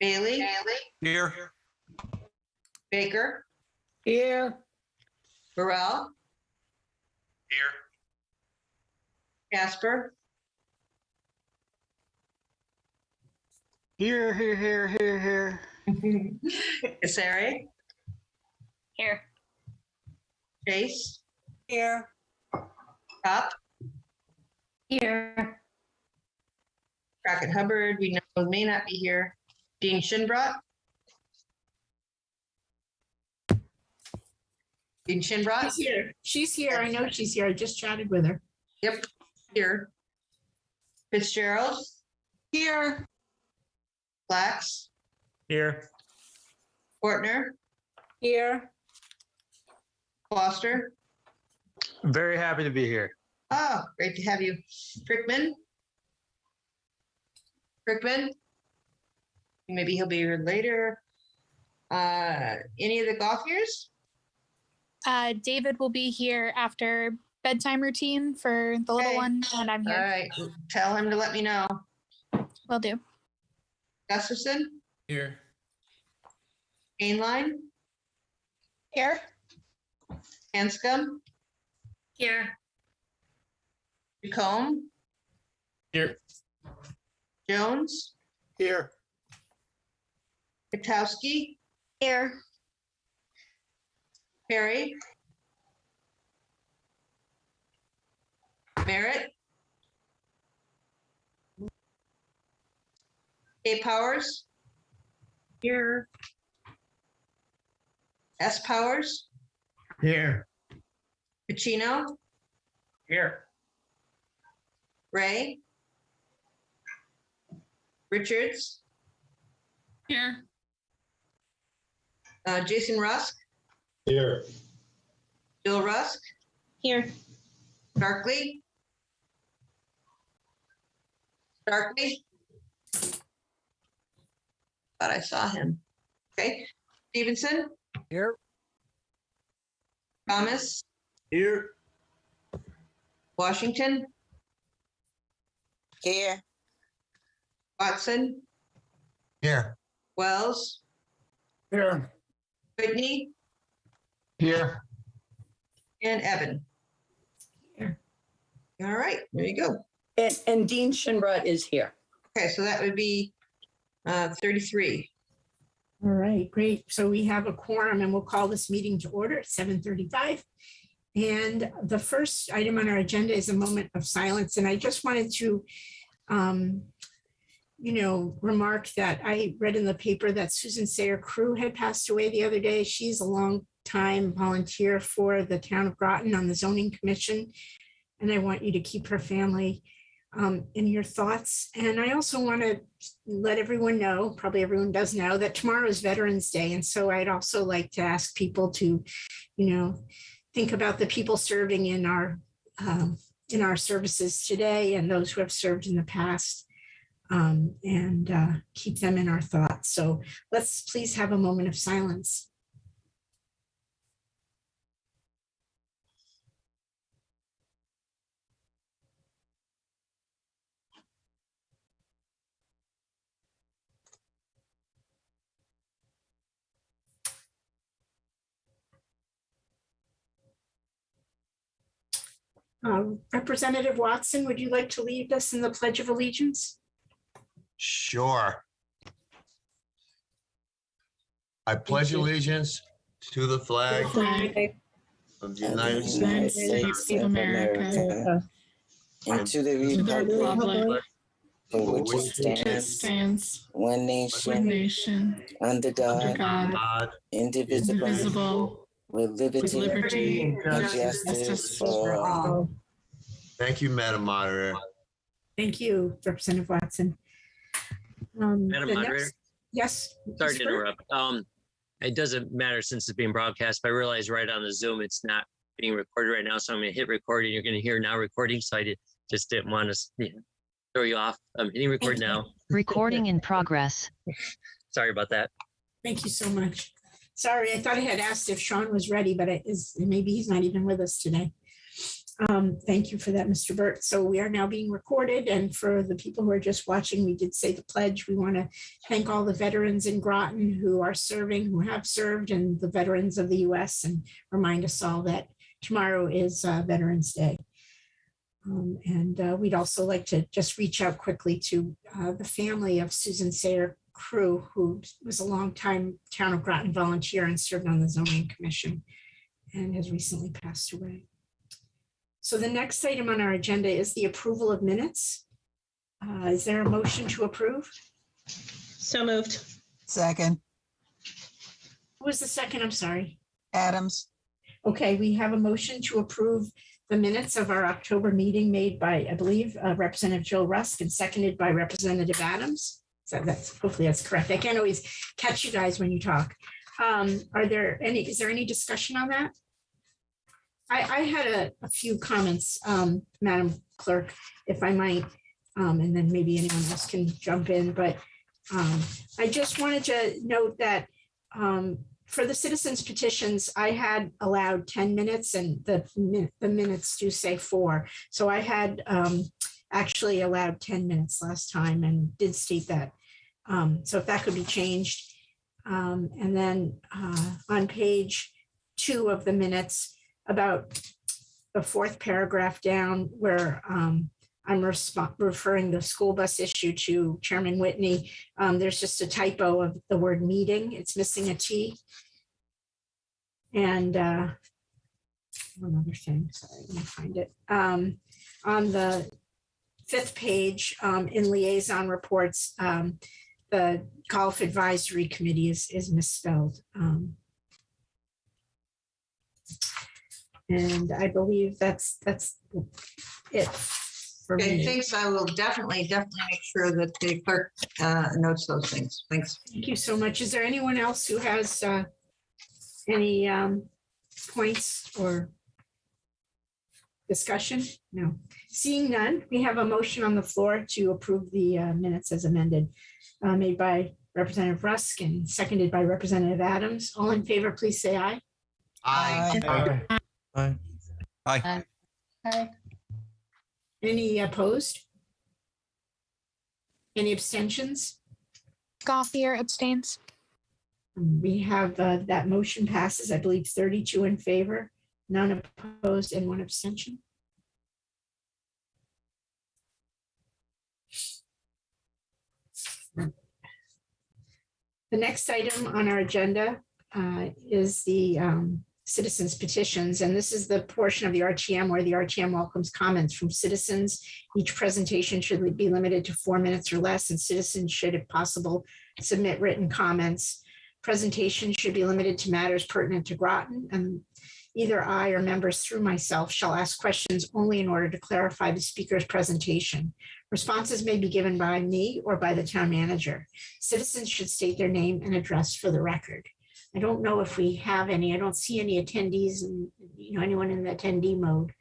Bailey, Here. Baker, Here. Burrell, Here. Casper, Here. Casari, Here. Chase, Here. Top, Here. Crockett Hubbard, we know may not be here. Dean Shinbrot. Dean Shinbrot, She's here. She's here. I know she's here. I just chatted with her. yep, here. Fitzgerald, Here. Flax, Here. Fortner, Here. Foster. Very happy to be here. Oh, great to have you. Frickman. Maybe he'll be here later. Any of the golfers? David will be here after bedtime routine for the little Okay. one, and I'm All here. right, tell him to let me know. Will do. Gustafson, Here. Ainline, Here. Hanscom, Here. Jacomb, Here. Jones, Here. Katowski, Here. Perry, Merritt, A. Powers, Here. S. Powers, Here. Pacino, Here. Ray, Richards, Here. Jason Rusk, Here. Bill Rusk, Here. Darkley, thought I saw him. Okay, Stevenson, Here. Thomas, Here. Washington, Here. Watson, Here. Wells, Here. Whitney, Here. and Evan. Here. All right, there you go. And Dean Shinbrot is here. Okay, so that would be 33. All right, great. So we have a quorum and we'll call this meeting to order at 7:35. And the first item on our agenda is a moment of silence. And I just wanted to, remark that I read in the paper that Susan Sayer Crew had passed away the other day. She's a long time volunteer for the town of Groton on the zoning commission. And I want you to keep her family in your thoughts. And I also want to let everyone know, probably everyone does know, that tomorrow is Veterans Day. And so I'd also like to ask people to, think about the people serving in our services today and those who have served in the past, and keep them in our thoughts. So let's please have a moment of silence. Representative Watson, would you like to lead us in the Pledge of Allegiance? Sure. I pledge allegiance to the flag of the United States of America, and to the to the republic for which it stands, one nation, under God, God, indivisible, indivisible, with liberty and justice for all. Thank you, Madam Moderator. Thank you, Representative Watson. Madam The Moderator? next- Yes. Sorry to Mr. Burke? interrupt. It doesn't matter since it's being broadcast, but I realize right on the Zoom, it's not being recorded right now. So I'm going to hit recording. You're going to hear now recording. So just didn't want to throw you off. I'm hitting record now. Recording in progress. Sorry about that. Thank you so much. Sorry, I thought I had asked if Sean was ready, but maybe he's not even with us today. Thank you for that, Mr. Burt. So we are now being recorded, and for the people who are just watching, we did say the pledge. We want to thank all the veterans in Groton who are serving, who have served, and the veterans of the U.S., and remind us all that tomorrow is Veterans Day. We'd also like to just reach out quickly to the family of Susan Sayer Crew, who was a longtime Town of Groton volunteer and served on the Zoning Commission and has recently passed away. So the next item on our agenda is the approval of minutes. Is there a motion to approve? So moved. Second, Who was the second? I'm sorry. Adams. Okay, we have a motion to approve the minutes of our October meeting made by, I believe, Representative Jill Rusk and seconded by Representative Adams. So hopefully that's correct. I can't always catch you guys when you talk. Is there any discussion on that? I had a few comments, Madam Clerk, if I might, and then maybe anyone else can jump in. But I just wanted to note that for the citizens petitions, I had allowed 10 minutes and the minutes do say 4. So I had actually allowed 10 minutes last time and did state that. So if that could be changed. And then on page 2 of the minutes, about the 4th paragraph down where I'm referring the school bus issue to Chairman Whitney. There's just a typo of the word meeting. It's missing a T. And one other thing, sorry, let me find it. On the 5th page in Liaison Reports, the Golf Advisory Committee is misspelled. And I believe that's it for Okay, me. thanks. I will definitely make sure that the clerk notes those things. Thanks. Thank you so much. Is there anyone else who has any points or discussion? No. Seeing none, we have a motion on the floor to approve the minutes as amended, made by Representative Rusk and seconded by Representative Adams. All in favor, please say aye. Aye. Aye. Aye. Aye. Any opposed? Any abstentions? Gothier abstains. We have that motion passes, I believe, 32 in favor, none opposed, and 1 abstention. The next item on our agenda is the citizens petitions, and this is the portion of the RTM where the RTM welcomes comments from citizens. Each presentation should be limited to 4 minutes or less, and citizens should, if possible, submit written comments. Presentation should be limited to matters pertinent to Groton, and either I or members through myself shall ask questions only in order to clarify the speaker's presentation. Responses may be given by me or by the town manager. Citizens should state their name and address for the record. I don't know if we have any. I don't see any attendees and anyone in the attendee mode.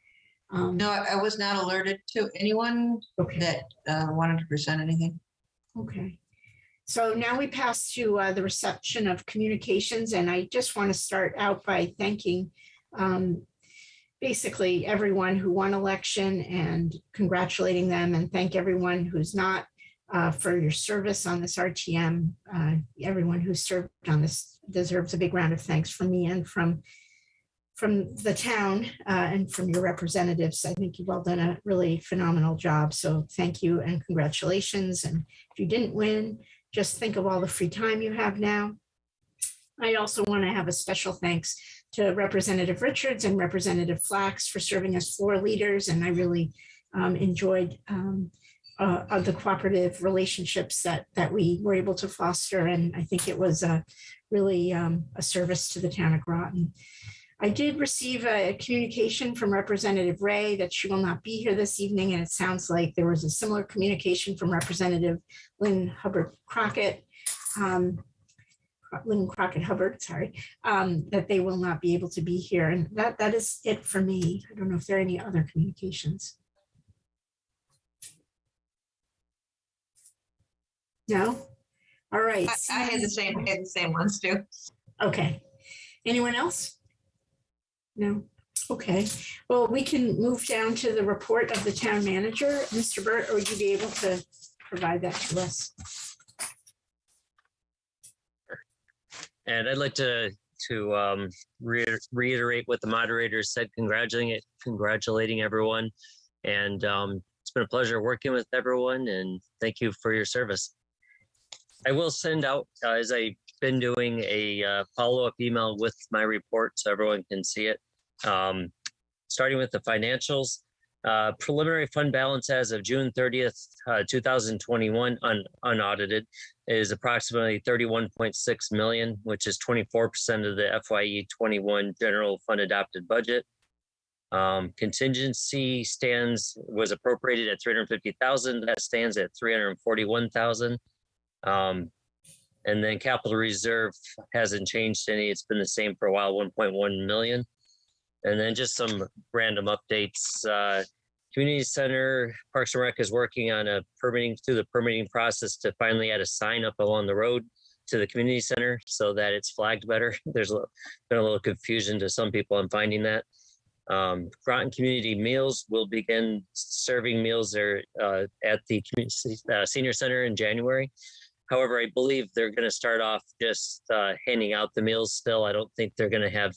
No, I was not alerted to anyone that wanted to present anything. Okay. So now we pass to the reception of communications, and I just want to start out by thanking basically everyone who won election and congratulating them, and thank everyone who's not for your service on this RTM. Everyone who served on this deserves a big round of thanks from me and from the town and from your representatives. I think you've all done a really phenomenal job. So thank you and congratulations. And if you didn't win, just think of all the free time you have now. I also want to have a special thanks to Representative Richards and Representative Flax for serving as floor leaders. And I really enjoyed the cooperative relationships that we were able to foster. And I think it was really a service to the town of Groton. I did receive a communication from Representative Ray that she will not be here this evening. And it sounds like there was a similar communication from Representative Lynn Hubbard Crockett, that they will not be able to be here. And that is it for me. I don't know if there are any other communications. No? All right. I had the same ones too. Okay. Anyone else? No. Okay, well, we can move down to the report of the town manager. Mr. Burt, or would you be able to provide that to us? And I'd like to reiterate what the moderator said, congratulating everyone. And it's been a pleasure working with everyone, and thank you for your service. I will send out, as I've been doing, a follow-up email with my report so everyone can see it. Starting with the financials, preliminary fund balance as of June 30th, 2021, unaudited, is approximately 31.6 million, which is 24% of the FYE 21 general fund adopted budget. Contingency was appropriated at 350,000. That stands at 341,000. And then capital reserve hasn't changed any. It's been the same for a while, 1.1 million. And then just some random updates. Community Center, Parks and Rec is working on through the permitting process to finally add a sign up along the road to the community center so that it's flagged better. There's been a little confusion to some people on finding that. Groton Community Meals will begin serving meals there at the senior center in January. However, I believe they're going to start off just handing out the meals still. I don't think they're going to have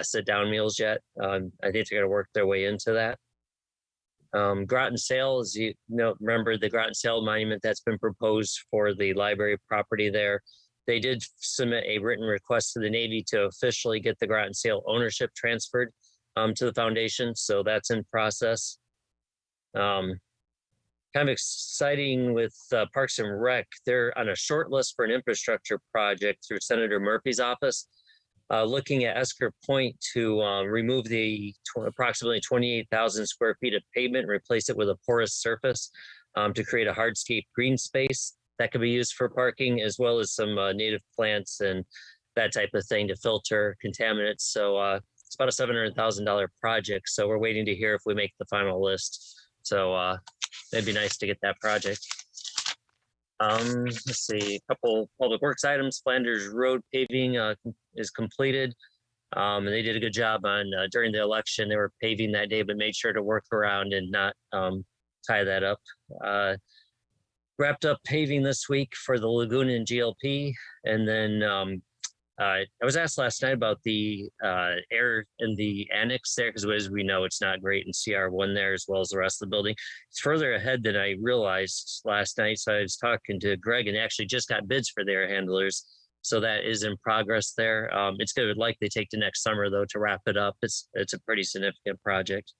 sit-down meals yet. I think they're going to work their way into that. Groton Sale, as you know, remember the Groton Sale monument that's been proposed for the library property there. They did submit a written request to the Navy to officially get the Groton Sale ownership transferred to the foundation. So that's in process. Kind of exciting with Parks and Rec. They're on a short list for an infrastructure project through Senator Murphy's office, looking at Esker Point to remove the approximately 28,000 square feet of pavement and replace it with a porous surface to create a hardscape green space that could be used for parking, as well as some native plants and that type of thing to filter contaminants. So it's about a $700,000 project. So we're waiting to hear if we make the final list. So it'd be nice to get that project. Let's see, a couple public works items. Flanders Road paving is completed. And they did a good job on during the election. They were paving that day, but made sure to work around and not tie that up. Wrapped up paving this week for the Lagoon and GLP. And then I was asked last night about the air in the annex there, because as we know, it's not great in CR1 there, as well as the rest of the building. It's further ahead than I realized last night. So I was talking to Greg and actually just got bids for the air handlers. So that is in progress there. It's going to likely take to next summer, though, to wrap it up. It's a pretty significant project.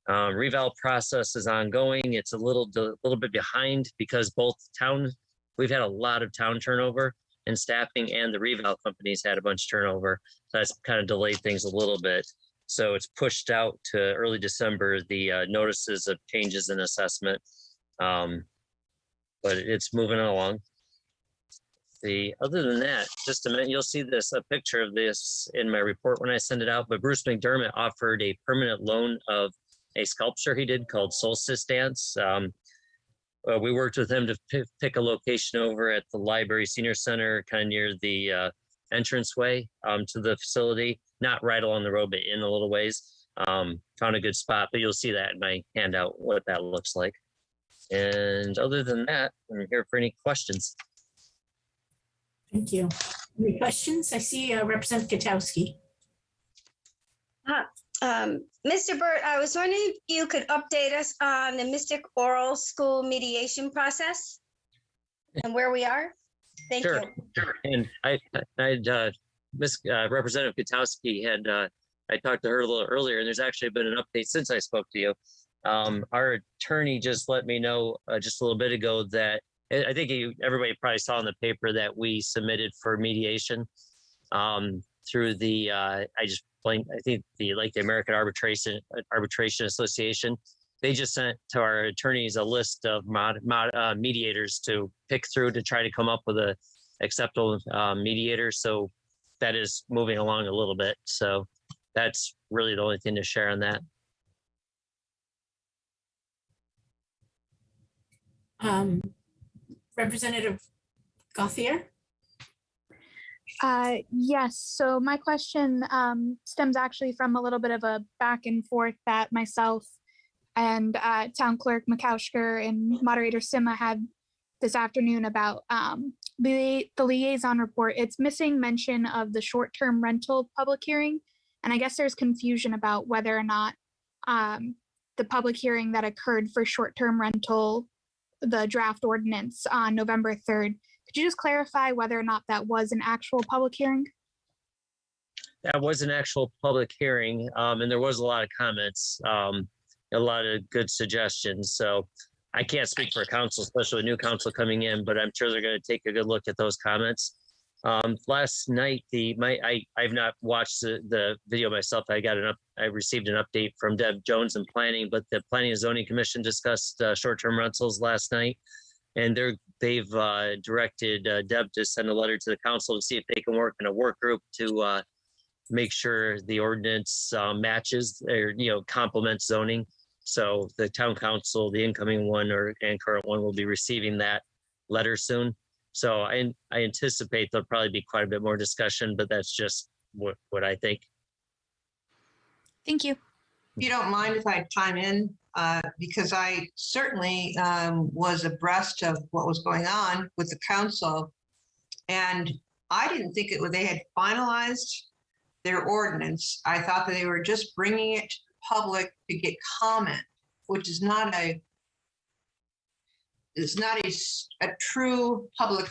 Reval process is ongoing. It's a little bit behind because we've had a lot of town turnover and staffing, and the reval companies had a bunch of turnover. So that's kind of delayed things a little bit. So it's pushed out to early December, the notices of changes in assessment. But it's moving along. Other than that, just a minute, you'll see a picture of this in my report when I send it out, but Bruce McDermott offered a permanent loan of a sculpture he did called Solstice Dance. We worked with him to pick a location over at the library senior center, kind of near the entranceway to the facility, not right along the road, but in a little ways. Found a good spot, but you'll see that in my handout, what that looks like. And other than that, I'm here for any questions. Thank you. Any questions? I see Representative Katowski. Mr. Burt, I was wondering if you could update us on the Mystic Oral School mediation process and where we are. Thank you. Sure. And Representative Katowski I talked to her a little earlier, and there's actually been an update since I spoke to you. Our attorney just let me know just a little bit ago that I think everybody probably saw in the paper that we submitted for mediation through the I think the American Arbitration Association. They just sent to our attorneys a list of mediators to pick through to try to come up with a acceptable mediator. So that is moving along a little bit. So that's really the only thing to share on that. Representative Gauthier? Yes, so my question stems actually from a little bit of a back and forth that myself and Town Clerk Makaushker and Moderator Sima had this afternoon about the liaison report. It's missing mention of the short-term rental public hearing. And I guess there's confusion about whether or not the public hearing that occurred for short-term rental, the draft ordinance on November 3rd, could you just clarify whether or not that was an actual public hearing? That was an actual public hearing, and there was a lot of comments, a lot of good suggestions. So I can't speak for council, especially with new council coming in, but I'm sure they're going to take a good look at those comments. Last night, I've not watched the video myself. I received an update from Deb Jones in planning, but the Planning and Zoning Commission discussed short-term rentals last night, and they've directed Deb to send a letter to the council to see if they can work in a work group to make sure the ordinance matches or complements zoning. So the town council, the incoming one and current one, will be receiving that letter soon. So I anticipate there'll probably be quite a bit more discussion, but that's just what I think. Thank you. If you don't mind if I chime in, because I certainly was abreast of what was going on with the council. And I didn't think they had finalized their ordinance. I thought that they were just bringing it to the public to get comment, which is not a true public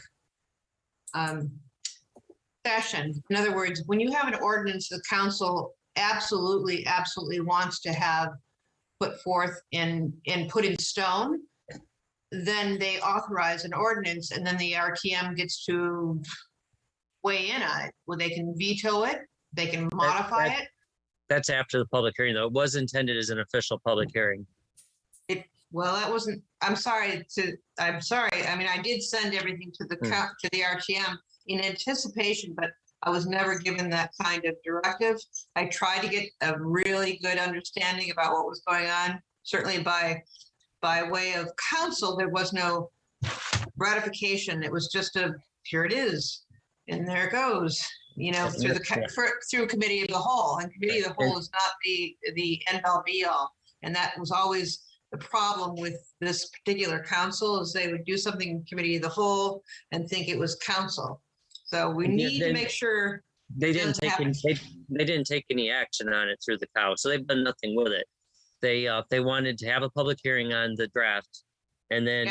session. In other words, when you have an ordinance, the council absolutely wants to have put forth and put in stone, then they authorize an ordinance, and then the RTM gets to weigh in on it. Well, they can veto it, they can modify it. That's after the public hearing, though. It was intended as an official public hearing. Well, that wasn't, I'm sorry. I mean, I did send everything to the RTM in anticipation, but I was never given that kind of directive. I tried to get a really good understanding about what was going on. Certainly by way of council, there was no ratification. It was just here it is, and there it goes. Through committee of the whole, and committee of the whole is not the end all be all, and that was always the problem with this particular council, is they would do something in committee of the whole and think it was council. So we need to make sure they didn't take any action on it through the cow, so they've done nothing with it. They wanted to have a public hearing on the draft, and then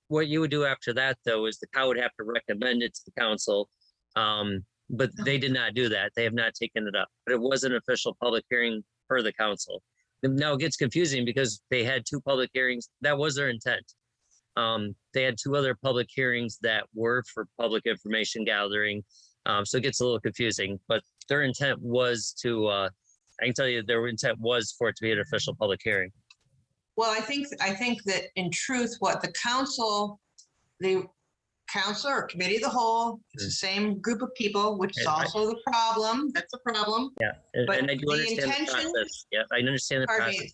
what you would do after that, though, is the cow would have to recommend it to the council. But they did not do that. They have not taken it up. But it was an official public hearing per the council. Now it gets confusing because they had two public hearings. That was their intent. They had two other public hearings that were for public information gathering. So it gets a little confusing, but their intent was to, I can tell you their intent was for it to be an official public hearing. Well, I think that in truth, what the council or committee of the whole, it's the same group of people, which is also the problem. That's the problem. Yeah, and I do understand the process. Yeah, I understand the process.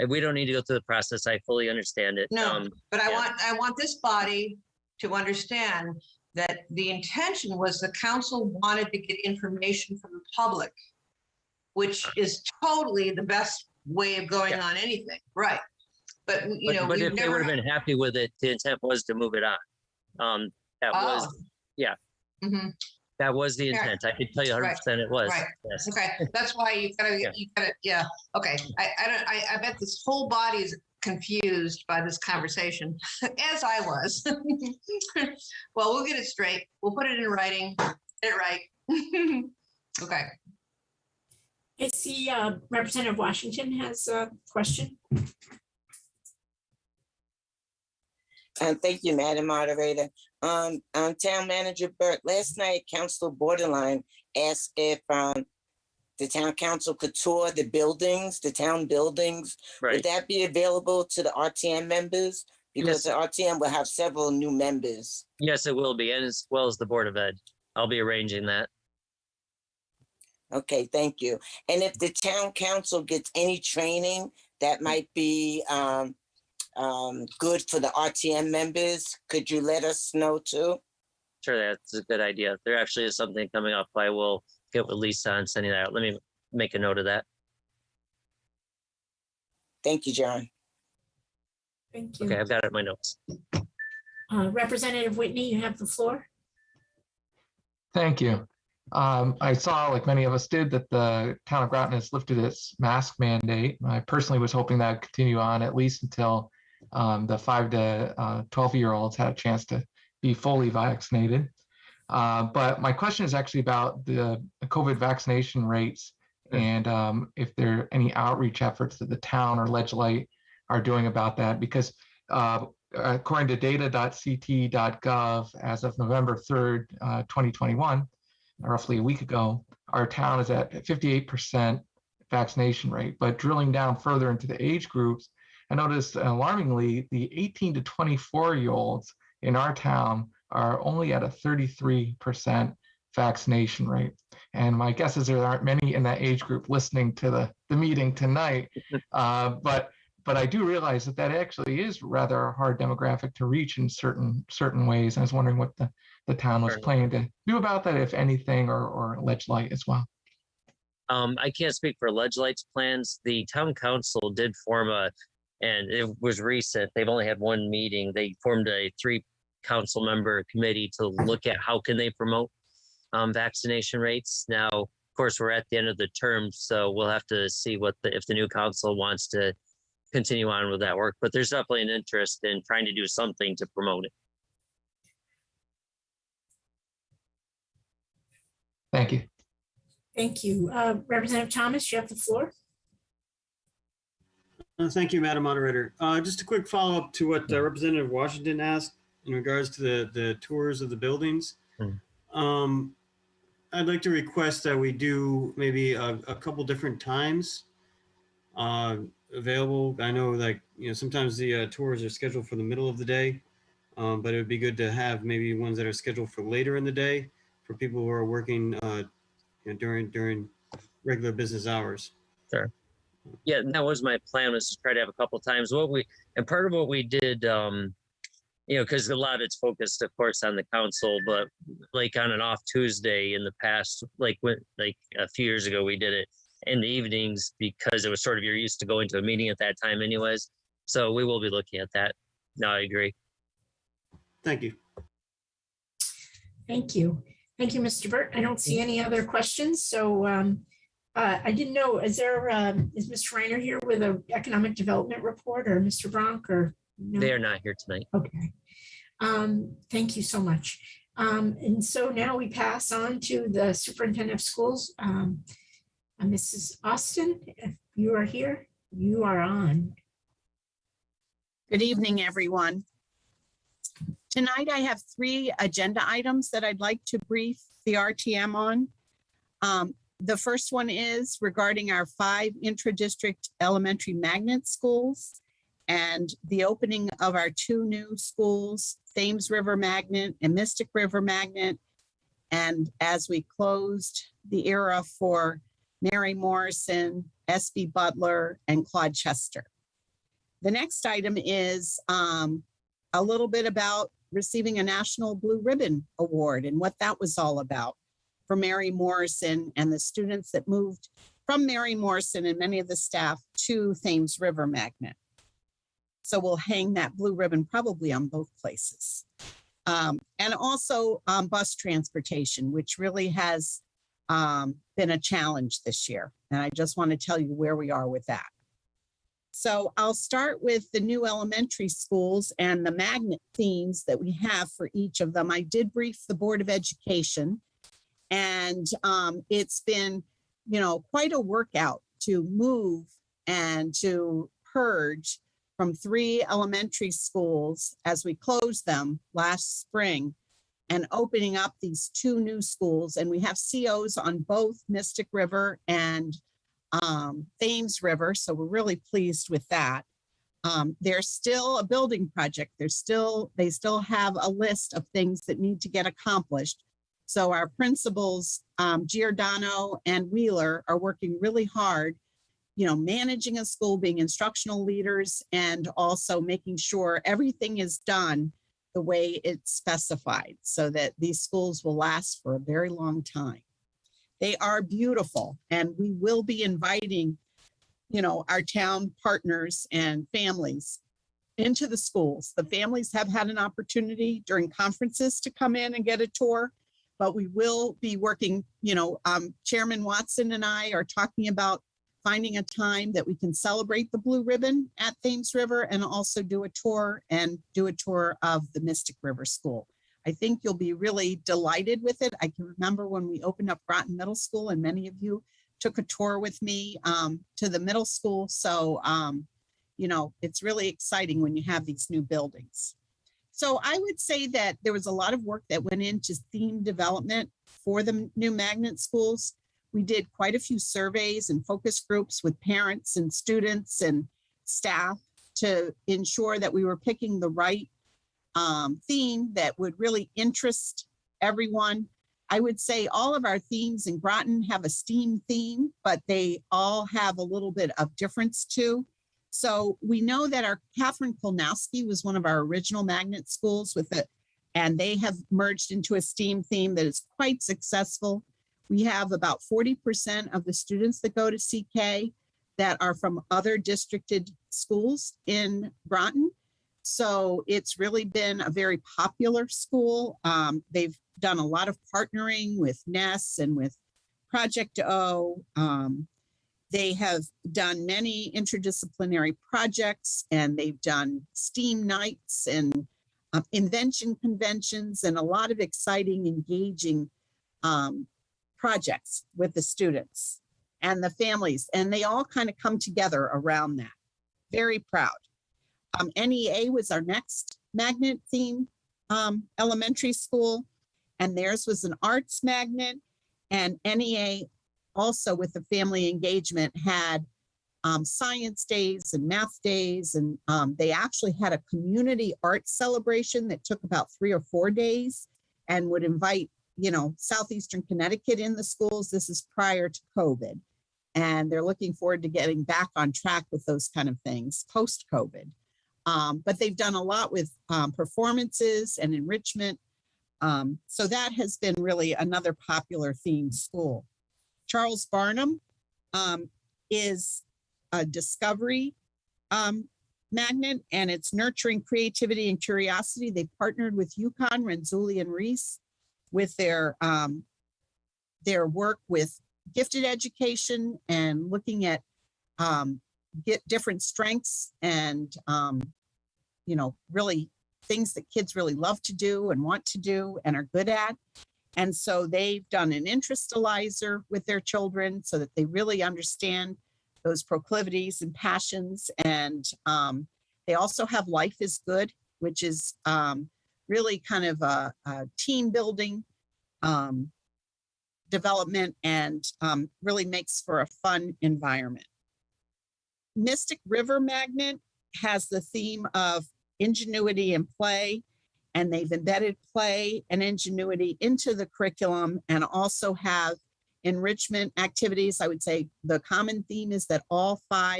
We don't need to go through the process. I fully understand it. No, but I want this body to understand that the intention was the council wanted to get information from the public, which is totally the best way of going on anything, right? But but if they would have been happy with it, the intent was to move it on. That was the intent. I could tell you 100% it was. Right. Yes. Okay. That's why you gotta. Yeah. Okay. I bet this whole body is confused by this conversation, as I was. Well, we'll get it straight. We'll put it in writing. Get it right. Okay. I see Representative Washington has a question. Thank you, Madam Moderator. Town Manager Burke, last night, Councilor Borderline asked if the town council could tour the buildings, the town buildings. Right. Would that be available to the RTM members? Because the RTM will have several new members. Yes, it will be, and as well as the Board of Ed. I'll be arranging that. Okay, thank you. And if the town council gets any training that might be good for the RTM members, could you let us know too? Sure, that's a good idea. There actually is something coming up. I will get with Lisa on sending that out. Let me make a note of that. Thank you, John. Thank you. Okay, I've got it in my notes. Representative Whitney, you have the floor. Thank you. I saw, like many of us did, that the town of Groton has lifted its mask mandate. I personally was hoping that would continue on at least until the 5 to 12-year-olds had a chance to be fully vaccinated. But my question is actually about the COVID vaccination rates and if there are any outreach efforts that the town or Ledgelight are doing about that, because according to data.ct.gov, as of November 3rd, 2021, roughly a week ago, our town is at 58% vaccination rate. But drilling down further into the age groups, I noticed alarmingly the 18 to 24-year-olds in our town are only at a 33% vaccination rate. And my guess is there aren't many in that age group listening to the meeting tonight. But I do realize that actually is rather a hard demographic to reach in certain ways. I was wondering what the town was planning to do about that, if anything, or Ledgelight as well. I can't speak for Ledgelight's plans. The town council did form and it was recent. They've only had one meeting. They formed a 3 council member committee to look at how can they promote vaccination rates. Now, of course, we're at the end of the term, so we'll have to see if the new council wants to continue on with that work. But there's definitely an interest in trying to do something to promote it. Thank you. Thank you. Representative Thomas, you have the floor. Thank you, Madam Moderator. Just a quick follow-up to what Representative Washington asked in regards to the tours of the buildings. I'd like to request that we do maybe a couple different times available. I know, like, sometimes the tours are scheduled for the middle of the day, but it would be good to have maybe ones that are scheduled for later in the day for people who are working during regular business hours. Sure. Yeah, that was my plan, was to try to have a couple times. Part of what we did, because a lot of it's focused, of course, on the council, but like on an off Tuesday in the past, like a few years ago, we did it in the evenings because it was sort of, you're used to going to a meeting at that time anyways. So we will be looking at that. No, I agree. Thank you. Thank you. Thank you, Mr. Burt. I don't see any other questions. So I didn't know, is Mr. Reiner here with an economic development report, or Mr. Bronk, or no? They are not here tonight. Okay. Thank you so much. And so now we pass on to the Superintendent of Schools. Mrs. Austin, if you are here, you are on. Good evening, everyone. Tonight, I have 3 agenda items that I'd like to brief the RTM on. The first one is regarding our 5 intra-district elementary magnet schools and the opening of our 2 new schools, Thames River Magnet and Mystic River Magnet. And as we closed the era for Mary Morrison, SB Butler, and Claude Chester. The next item is a little bit about receiving a National Blue Ribbon Award and what that was all about for Mary Morrison and the students that moved from Mary Morrison and many of the staff to Thames River Magnet. So we'll hang that blue ribbon probably on both places. And also bus transportation, which really has been a challenge this year. And I just want to tell you where we are with that. So I'll start with the new elementary schools and the magnet themes that we have for each of them. I did brief the Board of Education, and it's been, quite a workout to move and to purge from 3 elementary schools as we closed them last spring and opening up these 2 new schools. And we have COs on both Mystic River and Thames River. So we're really pleased with that. There's still a building project. They still have a list of things that need to get accomplished. So our principals, Giordano and Wheeler, are working really hard, managing a school, being instructional leaders, and also making sure everything is done the way it's specified so that these schools will last for a very long time. They are beautiful, and we will be inviting, our town partners and families into the schools. The families have had an opportunity during conferences to come in and get a tour, but we will be working, Chairman Watson and I are talking about finding a time that we can celebrate the Blue Ribbon at Thames River and also do a tour of the Mystic River School. I think you'll be really delighted with it. I can remember when we opened up Groton Middle School, and many of you took a tour with me to the middle school. So, it's really exciting when you have these new buildings. So I would say that there was a lot of work that went into theme development for the new magnet schools. We did quite a few surveys and focus groups with parents and students and staff to ensure that we were picking the right theme that would really interest everyone. I would say all of our themes in Groton have a STEAM theme, but they all have a little bit of difference too. So we know that our Catherine Kolnowski was one of our original magnet schools and they have merged into a STEAM theme that is quite successful. We have about 40% of the students that go to CK that are from other districted schools in Groton. So it's really been a very popular school. They've done a lot of partnering with NES and with Project O. They have done many interdisciplinary projects, and they've done STEAM nights and invention conventions and a lot of exciting, engaging projects with the students and the families. And they all kind of come together around that. Very proud. NEA was our next magnet theme elementary school, and theirs was an arts magnet. And NEA also with the family engagement had science days and math days. And they actually had a community arts celebration that took about 3 or 4 days and would invite, Southeastern Connecticut in the schools. This is prior to COVID. And they're looking forward to getting back on track with those kind of things post-COVID. But they've done a lot with performances and enrichment. So that has been really another popular themed school. Charles Barnum is a discovery magnet, and it's nurturing creativity and curiosity. They partnered with UConn, Renzulli and Reese with their work with gifted education and looking at get different strengths and really things that kids really love to do and want to do and are good at. And so they've done an interestalizer with their children so that they really understand those proclivities and passions. And they also have Life is Good, which is really kind of a team building development and really makes for a fun environment. Mystic River Magnet has the theme of ingenuity and play, and they've embedded play and ingenuity into the curriculum and also have enrichment activities. I would say the common theme is that all 5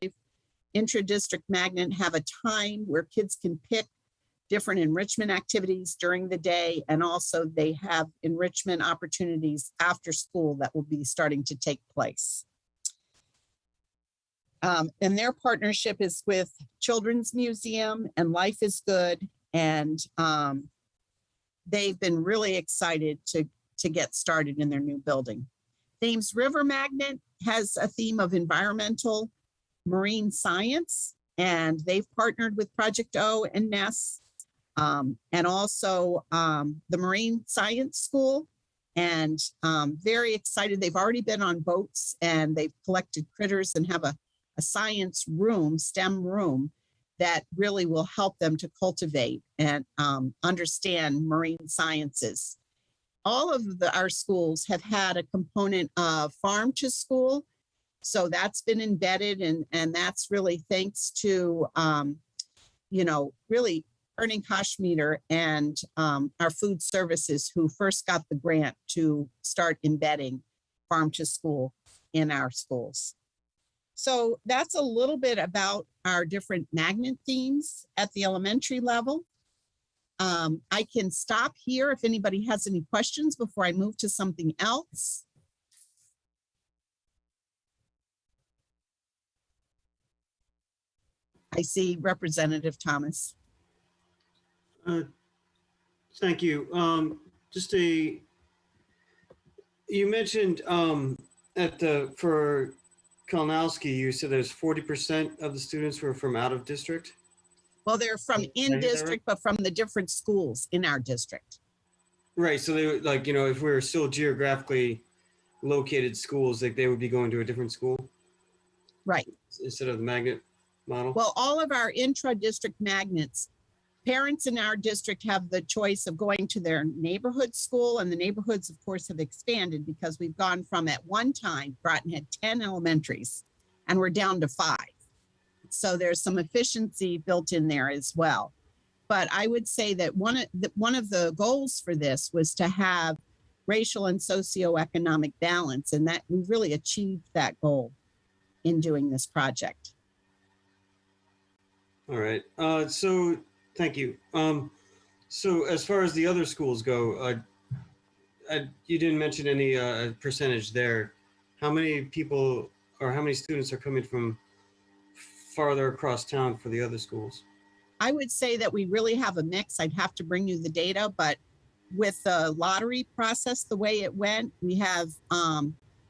intra-district magnet have a time where kids can pick different enrichment activities during the day, and also they have enrichment opportunities after school that will be starting to take place. And their partnership is with Children's Museum and Life is Good. And they've been really excited to get started in their new building. Thames River Magnet has a theme of environmental marine science, and they've partnered with Project O and NES, and also the Marine Science School. And very excited. They've already been on boats and they've collected critters and have a science room, STEM room, that really will help them to cultivate and understand marine sciences. All of our schools have had a component of farm to school. So that's been embedded, and that's really thanks to, really Earning Kashmir and our food services who first got the grant to start embedding farm to school in our schools. So that's a little bit about our different magnet themes at the elementary level. I can stop here if anybody has any questions before I move to something else. I see Representative Thomas. Thank you. You mentioned for Kalinowski, you said there's 40% of the students were from out of district? Well, they're from Did I hear that district, right? but from the different schools in our district. Right, so they would, like, if we were still geographically located schools, like they would be going to a different school Right. instead of the magnet model? Well, all of our intra-district magnets, parents in our district have the choice of going to their neighborhood school, and the neighborhoods, of course, have expanded because we've gone from, at one time, Groton had 10 elementaries, and we're down to 5. So there's some efficiency built in there as well. But I would say that one of the goals for this was to have racial and socioeconomic balance, and that we really achieved that goal in doing this project. All right, so thank you. So as far as the other schools go, you didn't mention any percentage there. How many people or how many students are coming from farther across town for the other schools? I would say that we really have a mix. I'd have to bring you the data, but with the lottery process, the way it went, we have,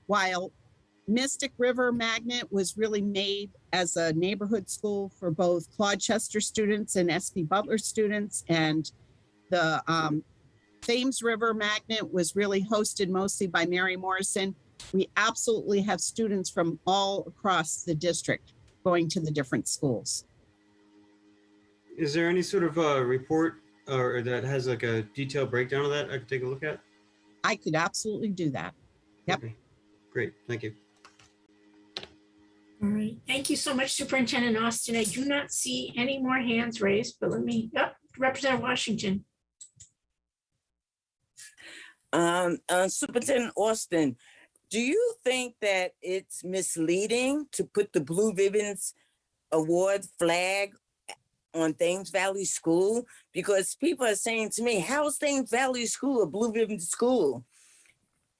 while Mystic River Magnet was really made as a neighborhood school for both Claude Chester students and S.P. Butler students, and the Thames River Magnet was really hosted mostly by Mary Morrison. We absolutely have students from all across the district going to the different schools. Is there any sort of report or that has like a detailed breakdown of that I could take a look at? I could absolutely do that. Yep. Okay. Great, thank you. All right, thank you so much, Superintendent Austin. I do not see any more hands raised, but let me, Representative Washington. Superintendent Austin, do you think that it's misleading to put the Blue Ribbons Award flag on Thames Valley School? Because people are saying to me, how is Thames Valley School a Blue Ribbon school?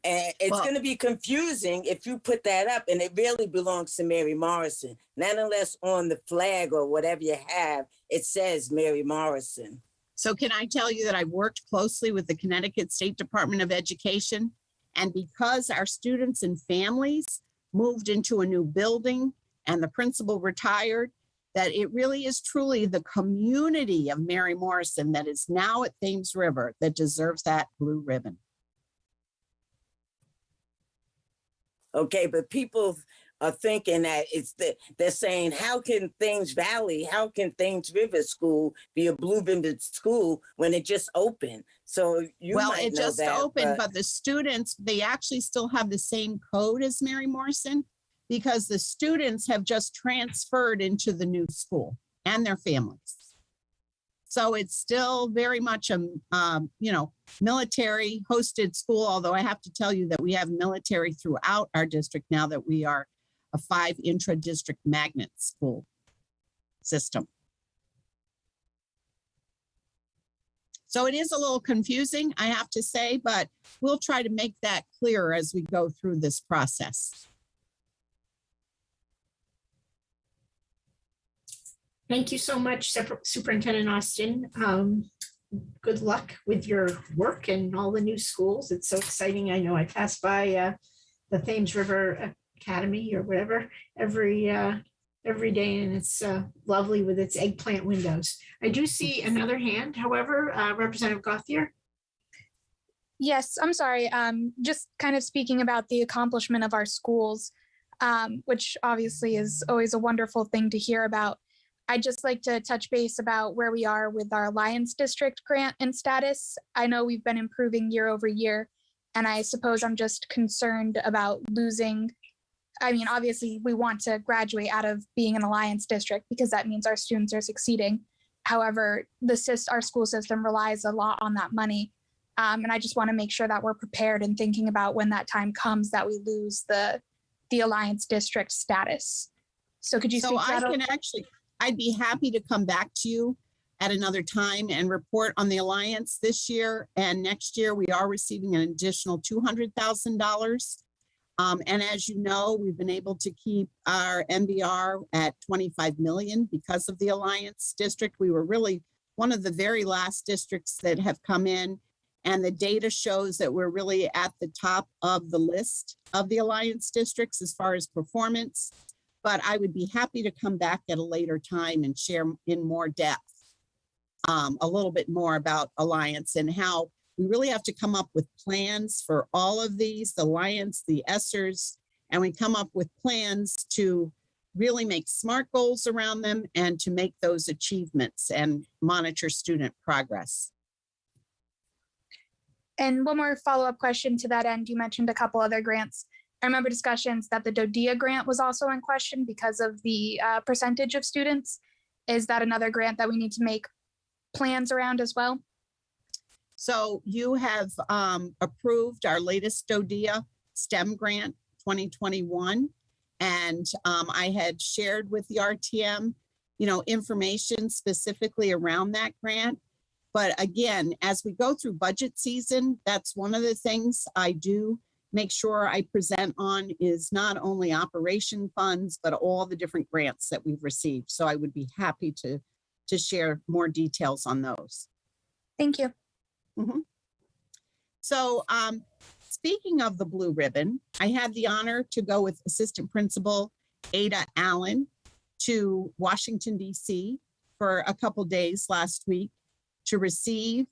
And it's going to be confusing if you put that up, and it really belongs to Mary Morrison, not unless on the flag or whatever you have, it says Mary Morrison. So can I tell you that I've worked closely with the Connecticut State Department of Education, and because our students and families moved into a new building and the principal retired, that it really is truly the community of Mary Morrison that is now at Thames River that deserves that blue ribbon. Okay, but people are thinking that they're saying, how can Thames River School be a Blue Ribbon school when it just opened? So it just opened, but the students, they actually still have the same code as Mary Morrison because the students have just transferred into the new school and their families. So it's still very much a, military hosted school, although I have to tell you that we have military throughout our district now that we are a 5 intra-district magnet school system. So it is a little confusing, I have to say, but we'll try to make that clearer as we go through this process. Thank you so much, Superintendent Austin. Good luck with your work and all the new schools. It's so exciting. I know I pass by the Thames River Academy or whatever every day, and it's lovely with its eggplant windows. I do see another hand, however, Representative Gauthier. Yes, I'm sorry. Just kind of speaking about the accomplishment of our schools, which obviously is always a wonderful thing to hear about. I'd just like to touch base about where we are with our Alliance District grant and status. I know we've been improving year over year, and I suppose I'm just concerned about losing. I mean, obviously, we want to graduate out of being an Alliance District because that means our students are succeeding. However, our school system relies a lot on that money. And I just want to make sure that we're prepared and thinking about when that time comes that we lose the Alliance District status. So could you speak to that? I'd be happy to come back to you at another time and report on the Alliance this year. And next year, we are receiving an additional $200,000. And as you know, we've been able to keep our MBR at 25 million because of the Alliance district. We were really one of the very last districts that have come in, and the data shows that we're really at the top of the list of the Alliance districts as far as performance. But I would be happy to come back at a later time and share in more depth a little bit more about Alliance and how we really have to come up with plans for all of these, the Alliance, the ESSERs, and we come up with plans to really make SMART goals around them and to make those achievements and monitor student progress. And one more follow-up question to that end. You mentioned a couple other grants. I remember discussions that the DODEA grant was also in question because of the percentage of students. Is that another grant that we need to make plans around as well? So you have approved our latest DODEA STEM grant 2021. And I had shared with the RTM, information specifically around that grant. But again, as we go through budget season, that's one of the things I do make sure I present on is not only operation funds, but all the different grants that we've received. So I would be happy to share more details on those. Thank you. Mm-hmm. So speaking of the blue ribbon, I had the honor to go with Assistant Principal Ada Allen to Washington, D.C. for a couple days last week to receive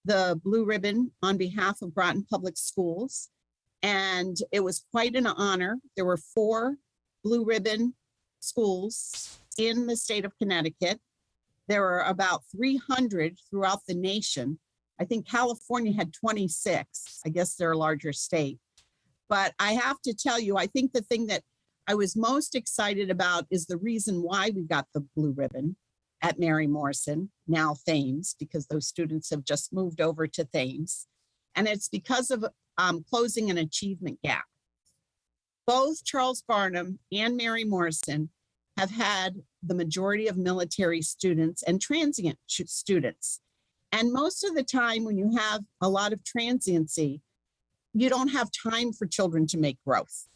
the blue ribbon on behalf of Groton Public Schools. And it was quite an honor. There were 4 blue ribbon schools in the state of Connecticut. There were about 300 throughout the nation. I think California had 26. I guess they're a larger state. But I have to tell you, I think the thing that I was most excited about is the reason why we got the blue ribbon at Mary Morrison, now Thames, because those students have just moved over to Thames. And it's because of closing an achievement gap. Both Charles Barnum and Mary Morrison have had the majority of military students and transient students. And most of the time when you have a lot of transiency, you don't have time for children to make growth.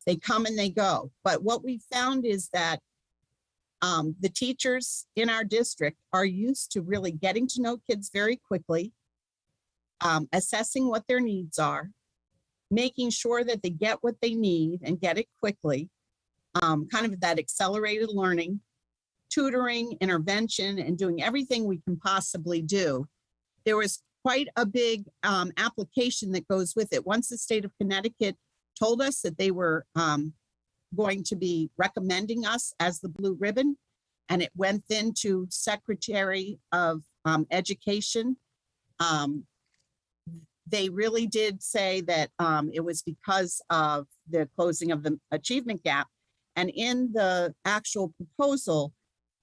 They come and they go. But what we found is that the teachers in our district are used to really getting to know kids very quickly, assessing what their needs are, making sure that they get what they need and get it quickly, kind of that accelerated learning, tutoring, intervention, and doing everything we can possibly do. There was quite a big application that goes with it. Once the state of Connecticut told us that they were going to be recommending us as the blue ribbon, and it went into Secretary of Education. They really did say that it was because of the closing of the achievement gap. And in the actual proposal,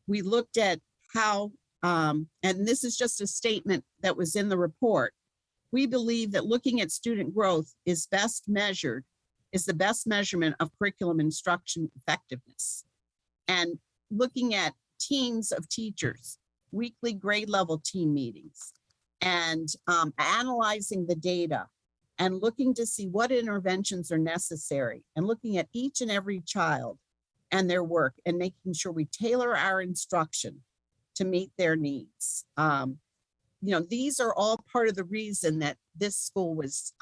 we looked at how, and this is just a statement that was in the report. We believe that looking at student growth is the best measurement of curriculum instruction effectiveness. And looking at teams of teachers, weekly grade level team meetings, and analyzing the data and looking to see what interventions are necessary and looking at each and every child and their work and making sure we tailor our instruction to meet their needs. These are all part of the reason that this school was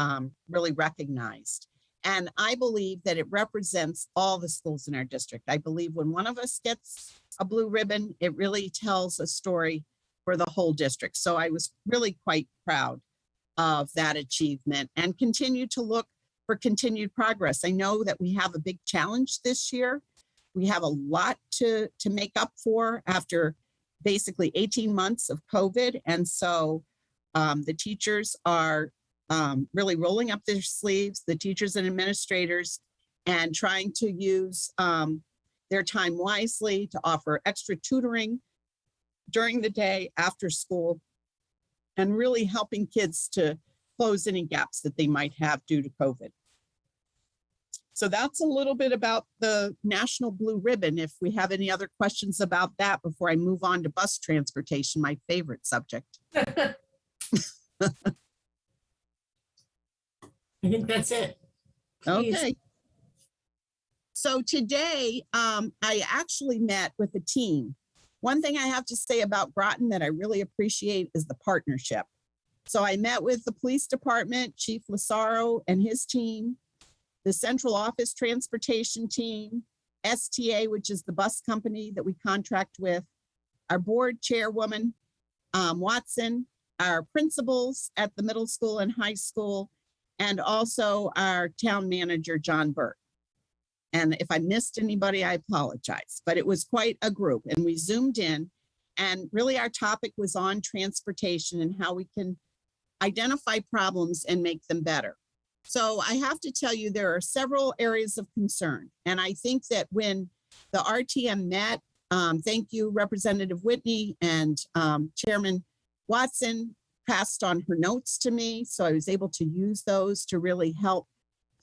really recognized. And I believe that it represents all the schools in our district. I believe when one of us gets a blue ribbon, it really tells a story for the whole district. So I was really quite proud of that achievement and continue to look for continued progress. I know that we have a big challenge this year. We have a lot to make up for after basically 18 months of COVID. And so the teachers are really rolling up their sleeves, the teachers and administrators, and trying to use their time wisely to offer extra tutoring during the day, after school, and really helping kids to close any gaps that they might have due to COVID. So that's a little bit about the National Blue Ribbon. If we have any other questions about that before I move on to bus transportation, my favorite subject. I think that's it. Please. Okay. So today, I actually met with a team. One thing I have to say about Groton that I really appreciate is the partnership. So I met with the police department, Chief Lazaro and his team, the central office transportation team, STA, which is the bus company that we contract with, our board chairwoman, Watson, our principals at the middle school and high school, and also our town manager, John Burt. And if I missed anybody, I apologize, but it was quite a group and we zoomed in, and really our topic was on transportation and how we can identify problems and make them better. So I have to tell you, there are several areas of concern. And I think that when the RTM met, thank you, Representative Whitney and Chairman Watson passed on her notes to me. So I was able to use those to really help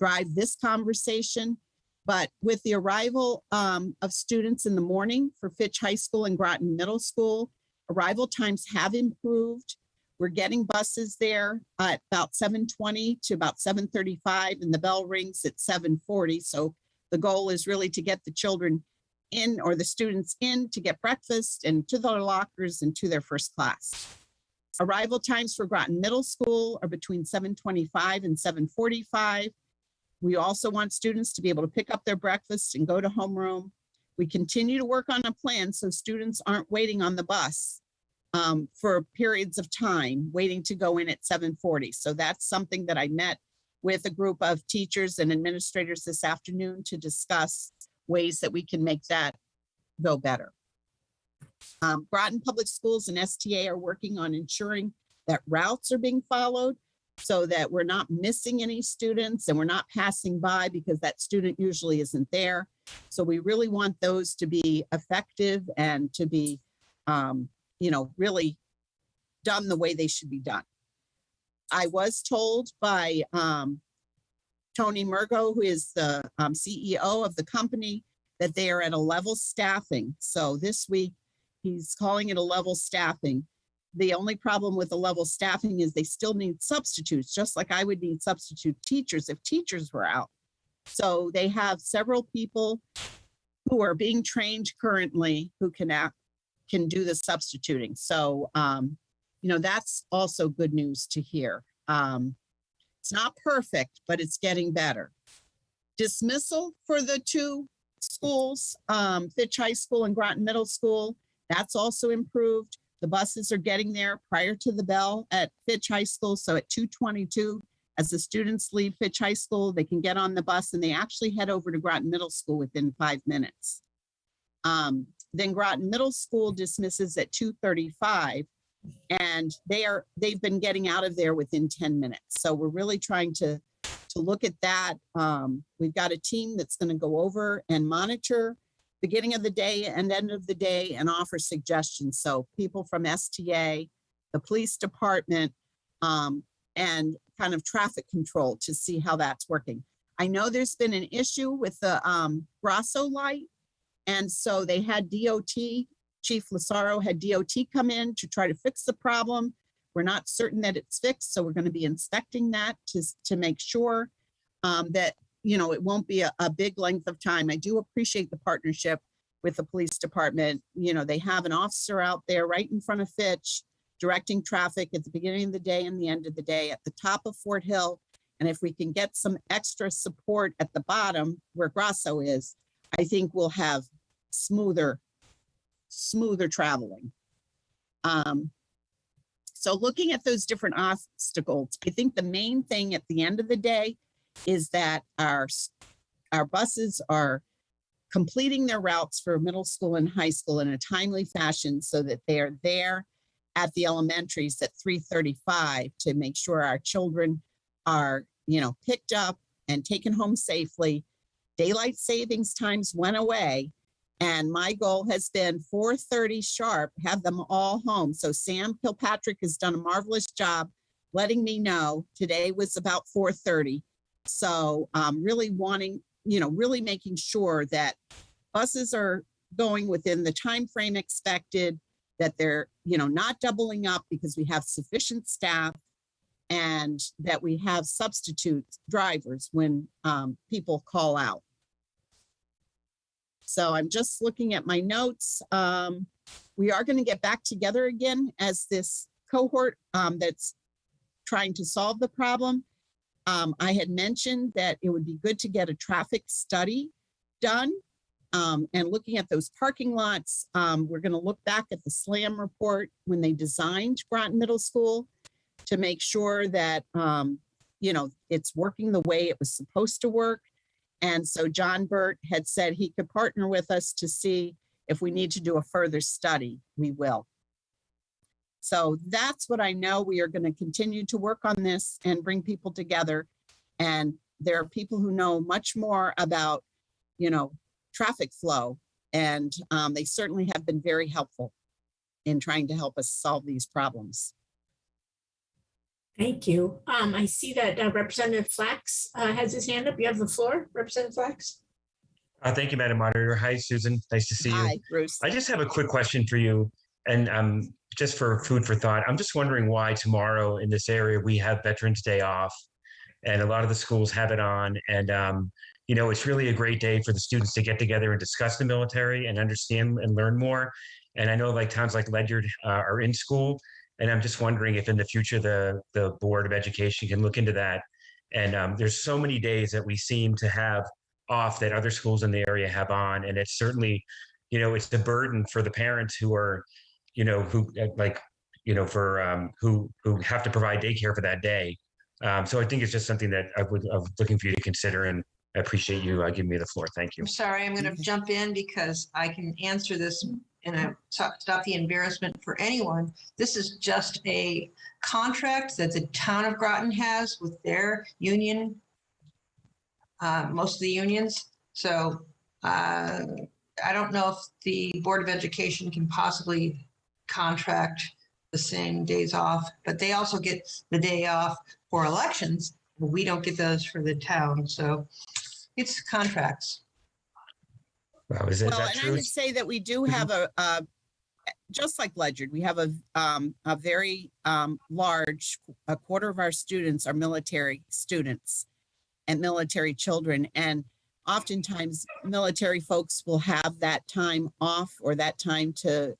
drive this conversation. But with the arrival of students in the morning for Fitch High School and Groton Middle School, arrival times have improved. We're getting buses there at about 7:20 to about 7:35, and the bell rings at 7:40. So the goal is really to get the children in, or the students in, to get breakfast and to their lockers and to their first class. Arrival times for Groton Middle School are between 7:25 and 7:45. We also want students to be able to pick up their breakfast and go to homeroom. We continue to work on a plan so students aren't waiting on the bus for periods of time, waiting to go in at 7:40. So that's something that I met with a group of teachers and administrators this afternoon to discuss ways that we can make that go better. Groton Public Schools and STA are working on ensuring that routes are being followed so that we're not missing any students and we're not passing by because that student usually isn't there. So we really want those to be effective and to be, really done the way they should be done. I was told by Tony Murgo, who is the CEO of the company, that they are at a level staffing. So this week, he's calling it a level staffing. The only problem with the level staffing is they still need substitutes, just like I would need substitute teachers if teachers were out. So they have several people who are being trained currently who can do the substituting. So, that's also good news to hear. It's not perfect, but it's getting better. Dismissal for the two schools, Fitch High School and Groton Middle School, that's also improved. The buses are getting there prior to the bell at Fitch High School. So at 2:22, as the students leave Fitch High School, they can get on the bus and they actually head over to Groton Middle School within 5 minutes. Then Groton Middle School dismisses at 2:35, and they've been getting out of there within 10 minutes. So we're really trying to look at that. We've got a team that's going to go over and monitor beginning of the day and end of the day and offer suggestions. So people from STA, the police department, and kind of traffic control to see how that's working. I know there's been an issue with the Grasso light. And so they had DOT, Chief Lazaro had DOT come in to try to fix the problem. We're not certain that it's fixed. So we're going to be inspecting that to make sure that it won't be a big length of time. I do appreciate the partnership with the police department. They have an officer out there right in front of Fitch directing traffic at the beginning of the day and the end of the day at the top of Fort Hill. And if we can get some extra support at the bottom where Grasso is, I think we'll have smoother traveling. So looking at those different obstacles, I think the main thing at the end of the day is that our buses are completing their routes for middle school and high school in a timely fashion so that they are there at the elementaries at 3:35 to make sure our children are, picked up and taken home safely. Daylight savings times went away, and my goal has been 4:30 sharp, have them all home. So Sam Kilpatrick has done a marvelous job letting me know today was about 4:30. So really wanting really making sure that buses are going within the time frame expected, that they're, not doubling up because we have sufficient staff, and that we have substitute drivers when people call out. So I'm just looking at my notes. We are going to get back together again as this cohort that's trying to solve the problem. I had mentioned that it would be good to get a traffic study done. And looking at those parking lots, we're going to look back at the SLAM report when they designed Groton Middle School to make sure that, it's working the way it was supposed to work. And so John Burt had said he could partner with us to see if we need to do a further study, we will. So that's what I know. We are going to continue to work on this and bring people together. And there are people who know much more about, traffic flow. And they certainly have been very helpful in trying to help us solve these problems. Thank you. I see that Representative Flax has his hand up. You have the floor, Representative Flax. Thank you, Madam Moderator. Hi, Susan. Nice to see you. Hi, Bruce. I just have a quick question for you, and just for food for thought. I'm just wondering why tomorrow in this area we have Veterans Day off, and a lot of the schools have it on. And it's really a great day for the students to get together and discuss the military and understand and learn more. And I know towns like Ledyard are in school. And I'm just wondering if in the future, the Board of Education can look into that. And there's so many days that we seem to have off that other schools in the area have on. And it's certainly, it's the burden for the parents who are, who have to provide daycare for that day. So I think it's just something that I was looking for you to consider, and I appreciate you giving me the floor. Thank you. I'm sorry, I'm going to jump in because I can answer this and stop the embarrassment for anyone. This is just a contract that the town of Groton has with their union, most of the unions. So I don't know if the Board of Education can possibly contract the same days off, but they also get the day off for elections. We don't get those for the town. So it's contracts. Wow, is that and true? I would say that we do have just like Ledyard, we have a very large, a quarter of our students are military students and military children. And oftentimes military folks will have that time off or that time to,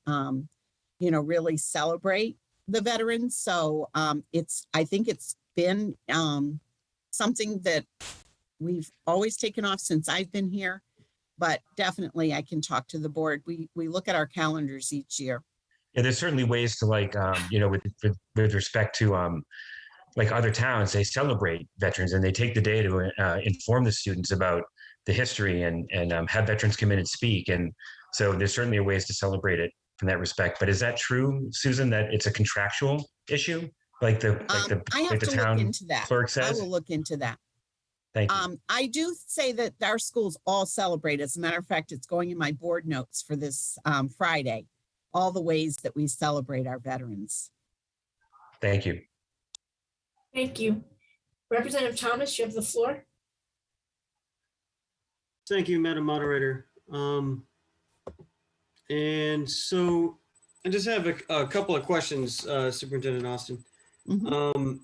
really celebrate the veterans. So I think it's been something that we've always taken off since I've been here. But definitely I can talk to the board. We look at our calendars each year. Yeah, there's certainly ways to with respect to other towns, they celebrate veterans and they take the day to inform the students about the history and have veterans come in and speak. And so there's certainly ways to celebrate it from that respect. But is that true, Susan, that it's a contractual issue? I have to town look into that. Clerk says? I will look into that. Thank you. I do say that our schools all celebrate. As a matter of fact, it's going in my board notes for this Friday, all the ways that we celebrate our veterans. Thank you. Thank you. Representative Thomas, you have the floor. Thank you, Madam Moderator. And so I just have a couple of questions, Superintendent Austin. Mm-hmm.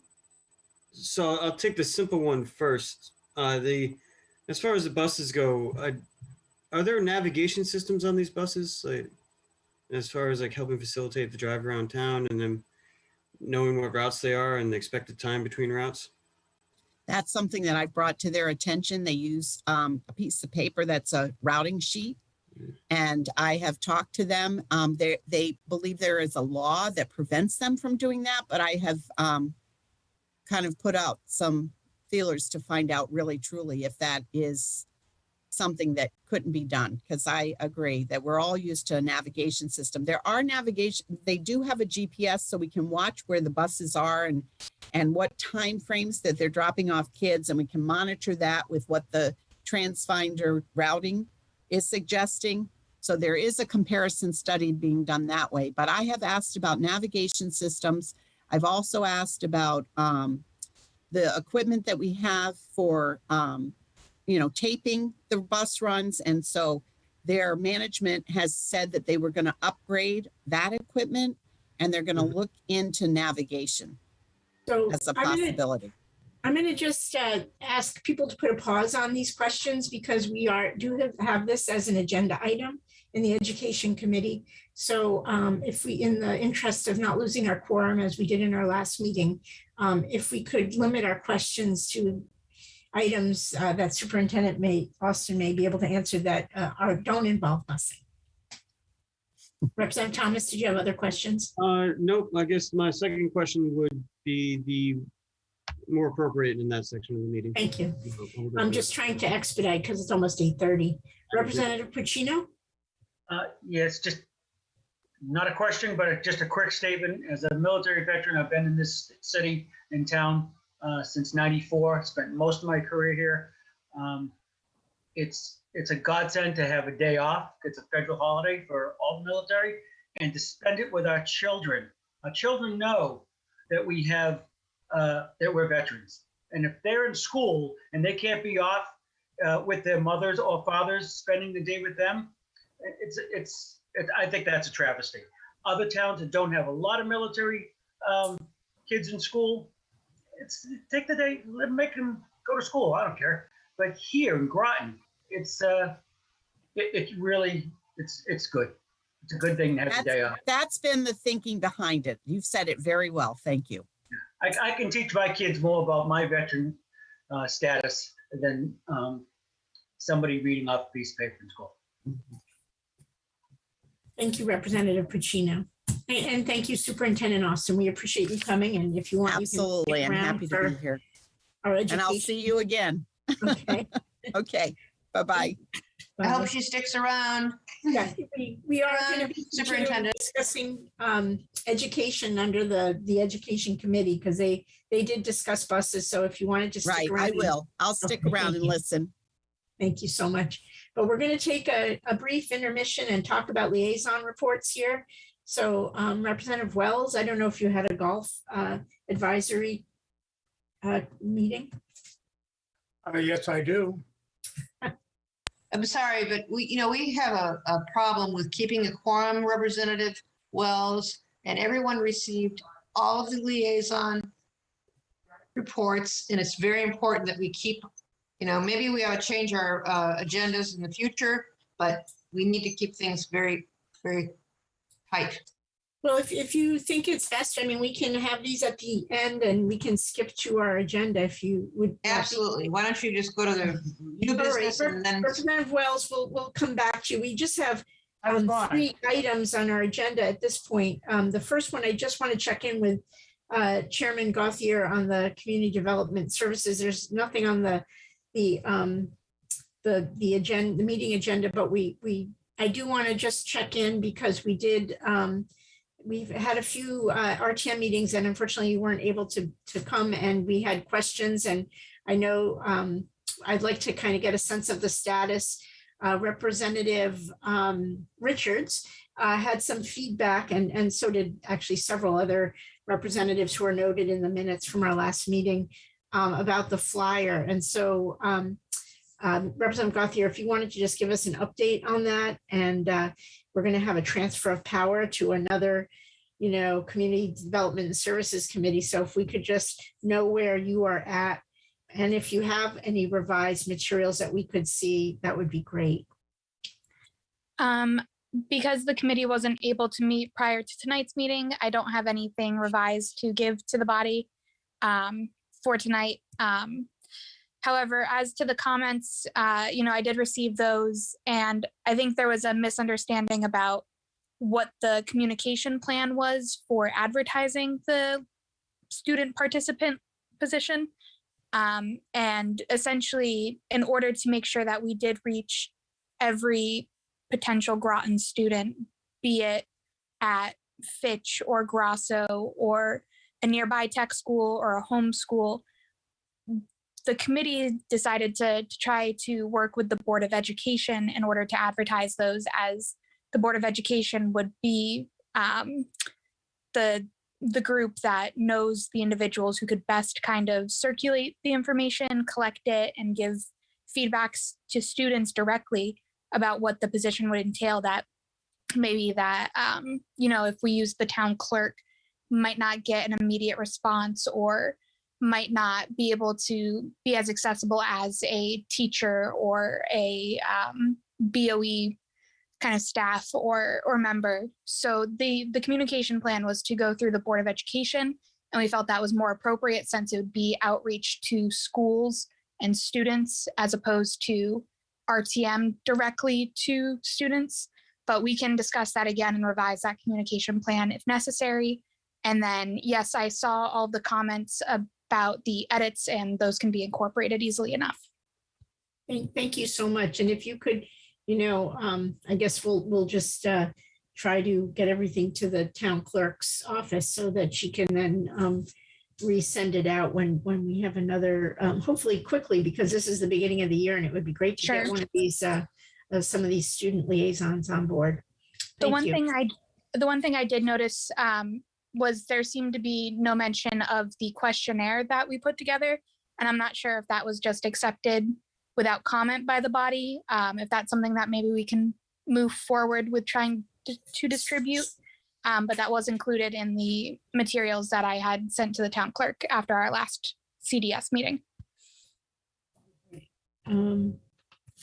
So I'll take the simple one first. As far as the buses go, are there navigation systems on these buses? As far as helping facilitate the drive around town and then knowing what routes they are and the expected time between routes? That's something that I brought to their attention. They use a piece of paper that's a routing sheet. And I have talked to them. They believe there is a law that prevents them from doing that, but I have kind of put out some feelers to find out really truly if that is something that couldn't be done, because I agree that we're all used to a navigation system. There are they do have a GPS so we can watch where the buses are and what time frames that they're dropping off kids, and we can monitor that with what the TransFinder routing is suggesting. So there is a comparison study being done that way, but I have asked about navigation systems. I've also asked about the equipment that we have for, taping the bus runs. And so their management has said that they were going to upgrade that equipment and they're going to look into navigation So as a I'm gonna, possibility. I'm going to just ask people to put a pause on these questions because we have this as an agenda item in the Education Committee. So if we, in the interest of not losing our quorum as we did in our last meeting, if we could limit our questions to items that Superintendent Austin may be able to answer that don't involve busing. Representative Thomas, did you have other questions? Nope. I guess my second question would be the more appropriate in that section of the meeting. Thank you. I'm just trying to expedite because it's almost 8:30. Representative Puccino? Yeah, it's just not a question, but just a quick statement. As a military veteran, I've been in this city and town since '94. Spent most of my career here. It's a godsend to have a day off. It's a federal holiday for all the military, and to spend it with our children. Our children know that we have that we're veterans, and if they're in school and they can't be off with their mothers or fathers, spending the day with them, I think that's a travesty. Other towns that don't have a lot of military kids in school, take the day, make them go to school. I don't care. But here in Groton, it's good. It's a good thing to have the day off. That's been the thinking behind it. You've said it very well. Thank you. I can teach my kids more about my veteran status than somebody reading off a piece of paper in school. Thank you, Representative Puccino. And thank you, Superintendent Austin. We appreciate you coming. And if you want, absolutely, I'm happy to be here. And I'll see you again. Okay. Okay. Bye-bye. I hope she sticks around. Yeah, we are going to be Superintendent discussing education under the Education Committee because they did discuss buses. So if you wanted to stick around. I will. I'll stick around and listen. Thank you so much. But we're going to take a brief intermission and talk about liaison reports here. So Representative Wells, I don't know if you had a golf advisory meeting. Yes, I do. I'm sorry, but we have a problem with keeping a quorum, Representative Wells, and everyone received all of the liaison reports, and it's very important that we keep, maybe we ought to change our agendas in the future, but we need to keep things very, very tight. Well, if you think it's best, we can have these at the end and we can skip to our agenda if you would. Absolutely. Why don't you just go to the new business and then. Representative Wells, we'll come back to you. We just have 3 items on our agenda at this point. The first one, I just want to check in with Chairman Gauthier on the Community Development Services. There's nothing on the agenda, the meeting agenda, but I do want to just check in because we did. We've had a few RTM meetings and unfortunately you weren't able to come and we had questions and I know I'd like to kind of get a sense of the status. Representative Richards had some feedback and so did actually several other representatives who are noted in the minutes from our last meeting about the flyer. And so Representative Gauthier, if you wanted to just give us an update on that and we're going to have a transfer of power to another, Community Development and Services Committee. So if we could just know where you are at, and if you have any revised materials that we could see, that would be great. Because the committee wasn't able to meet prior to tonight's meeting, I don't have anything revised to give to the body for tonight. However, as to the comments, I did receive those, and I think there was a misunderstanding about what the communication plan was for advertising the student participant position. And essentially, in order to make sure that we did reach every potential Groton student, be it at Fitch or Grosso or a nearby tech school or a home school, the committee decided to try to work with the Board of Education in order to advertise those, as the Board of Education would be the group that knows the individuals who could best kind of circulate the information, collect it, and give feedbacks to students directly about what the position would entail, that maybe that, if we use the town clerk, might not get an immediate response or might not be able to be as accessible as a teacher or a BOE kind of staff or member. So the communication plan was to go through the Board of Education, and we felt that was more appropriate since it would be outreach to schools and students as opposed to RTM directly to students. But we can discuss that again and revise that communication plan if necessary. And then, yes, I saw all the comments about the edits, and those can be incorporated easily enough. Thank you so much. And if you could, I guess we'll just try to get everything to the town clerk's office so that she can then resend it out when we have another, hopefully quickly, because this is the beginning of the year and it would be great to Sure. get one of these, some of these student liaisons on board. The Thank you. one thing I did notice was there seemed to be no mention of the questionnaire that we put together. And I'm not sure if that was just accepted without comment by the body. If that's something that maybe we can move forward with trying to distribute. But that was included in the materials that I had sent to the town clerk after our last CDS meeting. And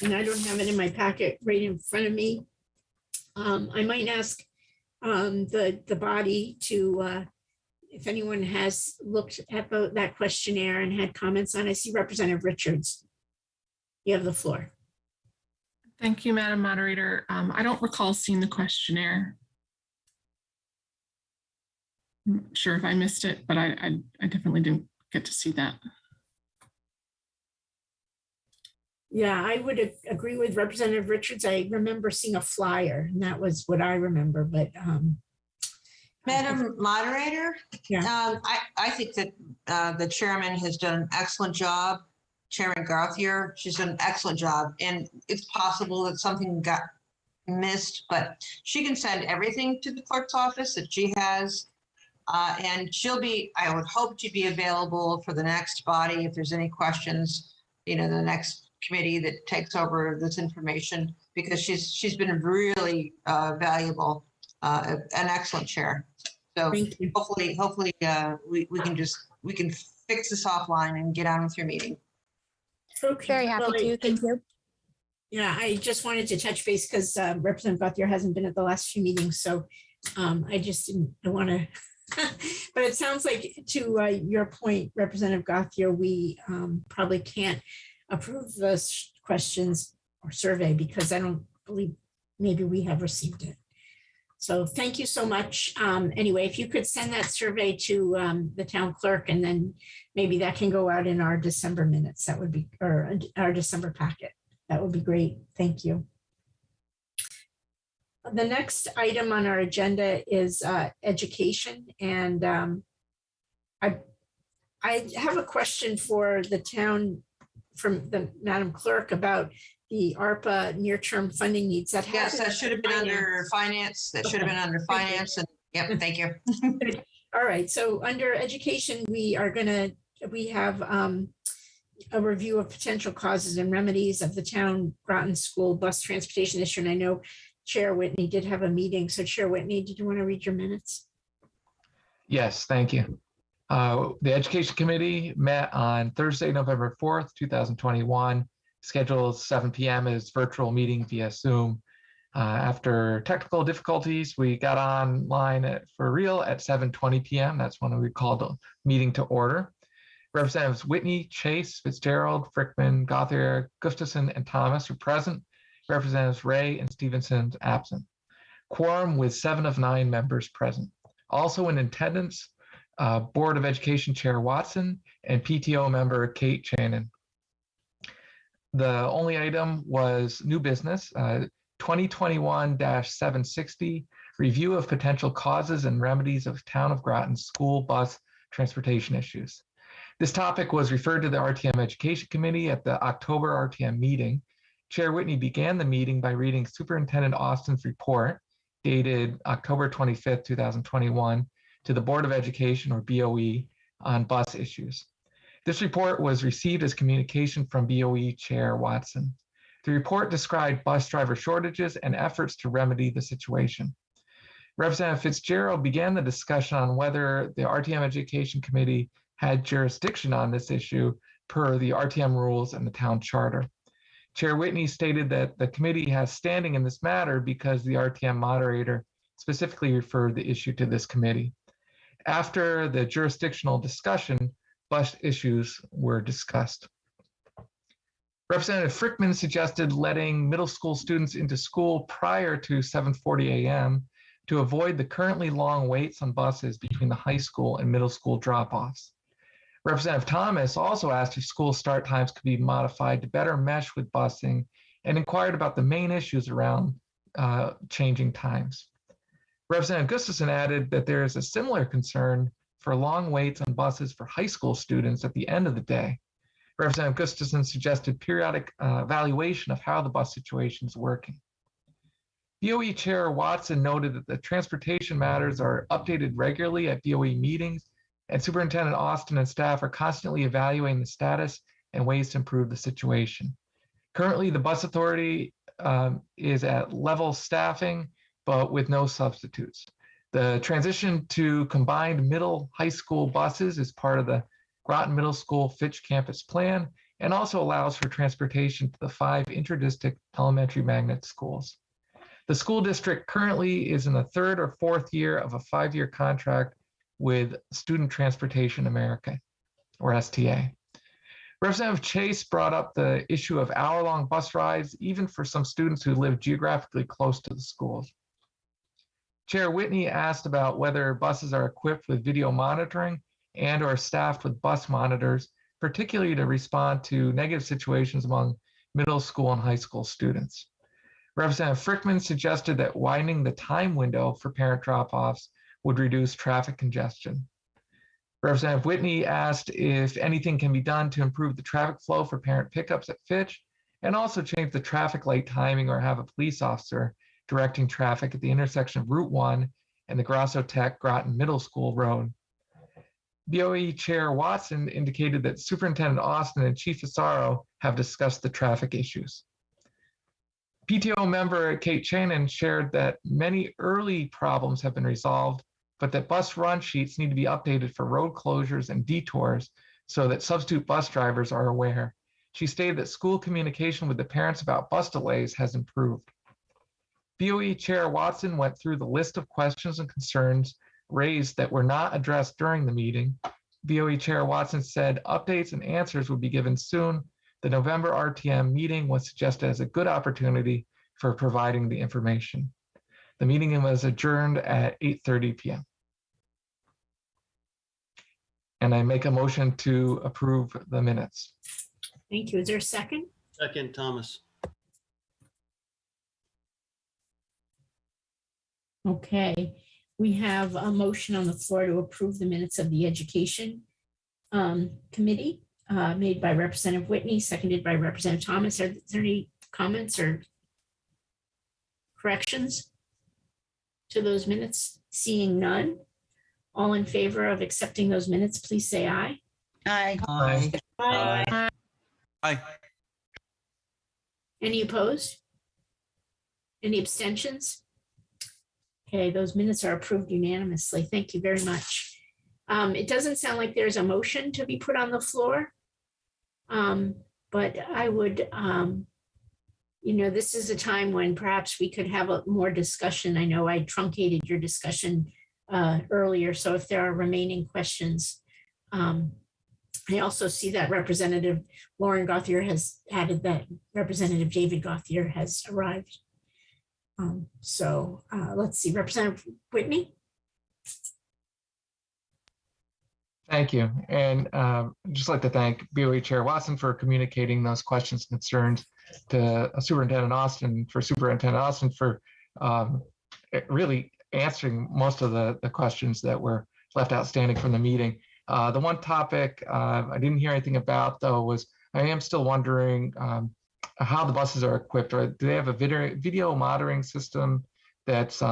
I don't have it in my packet right in front of me. I might ask the body to, if anyone has looked at that questionnaire and had comments on it. I see Representative Richards. You have the floor. Thank you, Madam Moderator. I don't recall seeing the questionnaire. I'm not sure if I missed it, but I definitely didn't get to see that. Yeah, I would agree with Representative Richards. I remember seeing a flyer, and that was what I remember, but Madam Moderator, yeah. I think that the chairman has done an excellent job. Chairman Gauthier, she's done an excellent job, and it's possible that something got missed, but she can send everything to the clerk's office that she has, and I would hope to be available for the next body if there's any questions, the next committee that takes over this information, because she's been really valuable, an excellent chair. So hopefully we can fix this offline and get on with your meeting. Okay. Very happy to. Thank you. Yeah, I just wanted to touch base because Representative Gauthier hasn't been at the last few meetings, so I just didn't want to. But it sounds like, to your point, Representative Gauthier, we probably can't approve those questions or survey because I don't believe maybe we have received it. So thank you so much. Anyway, if you could send that survey to the town clerk, and then maybe that can go out in our December minutes, that would be, or our December packet. That would be great. Thank you. The next item on our agenda is education. And I have a question for the town, from the Madam Clerk, about the ARPA near-term funding needs. Yes, that should have been under finance. That should have been under finance. And yep, thank you. All right, so under education, we have a review of potential causes and remedies of the town Groton school bus transportation issue. And I know Chair Whitney did have a meeting. So Chair Whitney, did you want to read your minutes? Yes, thank you. The Education Committee met on Thursday, November 4th, 2021, scheduled 7 p.m. as virtual meeting via Zoom. After technical difficulties, we got online for real at 7:20 p.m. That's when we called the meeting to order. Representatives Whitney, Chase, Fitzgerald, Frickman, Gauthier, Gustafson, and Thomas are present. Representatives Ray and Stevenson absent. Quorum with 7 of 9 members present. Also in attendance, Board of Education Chair Watson and PTO member Kate Shannon. The only item was new business, 2021-760, review of potential causes and remedies of Town of Groton school bus transportation issues. This topic was referred to the RTM Education Committee at the October RTM meeting. Chair Whitney began the meeting by reading Superintendent Austin's report, dated October 25th, 2021, to the Board of Education, or BOE, on bus issues. This report was received as communication from BOE Chair Watson. The report described bus driver shortages and efforts to remedy the situation. Representative Fitzgerald began the discussion on whether the RTM Education Committee had jurisdiction on this issue per the RTM rules and the town charter. Chair Whitney stated that the committee has standing in this matter because the RTM moderator specifically referred the issue to this committee. After the jurisdictional discussion, bus issues were discussed. Representative Frickman suggested letting middle school students into school prior to 7:40 a.m. to avoid the currently long waits on buses between the high school and middle school drop-offs. Representative Thomas also asked if school start times could be modified to better mesh with busing and inquired about the main issues around changing times. Representative Gustafson added that there is a similar concern for long waits on buses for high school students at the end of the day. Representative Gustafson suggested periodic evaluation of how the bus situation is working. BOE Chair Watson noted that the transportation matters are updated regularly at BOE meetings, and Superintendent Austin and staff are constantly evaluating the status and ways to improve the situation. Currently, the bus authority is at level staffing, but with no substitutes. The transition to combined middle high school buses is part of the Groton Middle School Fitch Campus Plan and also allows for transportation to the 5 interdistrict elementary magnet schools. The school district currently is in the 3rd or 4th year of a 5-year contract with Student Transportation America, or STA. Representative Chase brought up the issue of hour-long bus rides, even for some students who live geographically close to the schools. Chair Whitney asked about whether buses are equipped with video monitoring and or staffed with bus monitors, particularly to respond to negative situations among middle school and high school students. Representative Frickman suggested that widening the time window for parent drop-offs would reduce traffic congestion. Representative Whitney asked if anything can be done to improve the traffic flow for parent pickups at Fitch, and also change the traffic light timing or have a police officer directing traffic at the intersection of Route 1 and the Grasso Tech Groton Middle School Road. BOE Chair Watson indicated that Superintendent Austin and Chief Asaro have discussed the traffic issues. PTO member Kate Shannon shared that many early problems have been resolved, but that bus run sheets need to be updated for road closures and detours so that substitute bus drivers are aware. She stated that school communication with the parents about bus delays has improved. BOE Chair Watson went through the list of questions and concerns raised that were not addressed during the meeting. BOE Chair Watson said updates and answers would be given soon. The November RTM meeting was suggested as a good opportunity for providing the information. The meeting was adjourned at 8:30 p.m. And I make a motion to approve the minutes. Thank you. Is there a second? Second, Thomas. Okay, we have a motion on the floor to approve the minutes of the Education Committee made by Representative Whitney, seconded by Representative Thomas. Are there any comments or corrections to those minutes? Seeing none, all in favor of accepting those minutes, please say aye. Aye. Aye. Aye. Aye. Any opposed? Any abstentions? Okay, those minutes are approved unanimously. Thank you very much. It doesn't sound like there's a motion to be put on the floor. But I would, this is a time when perhaps we could have a more discussion. I know I truncated your discussion earlier, so if there are remaining questions, I also see that Representative Lauren Gauthier has added that Representative David Gauthier has arrived. Let's see, Representative Whitney. Thank you. And I'd just like to thank BOE Chair Watson for communicating those questions and concerns to Superintendent Austin for really answering most of the questions that were left outstanding from the meeting. The one topic I didn't hear anything about, though, was I am still wondering how the buses are equipped. Or do they have a video monitoring system that's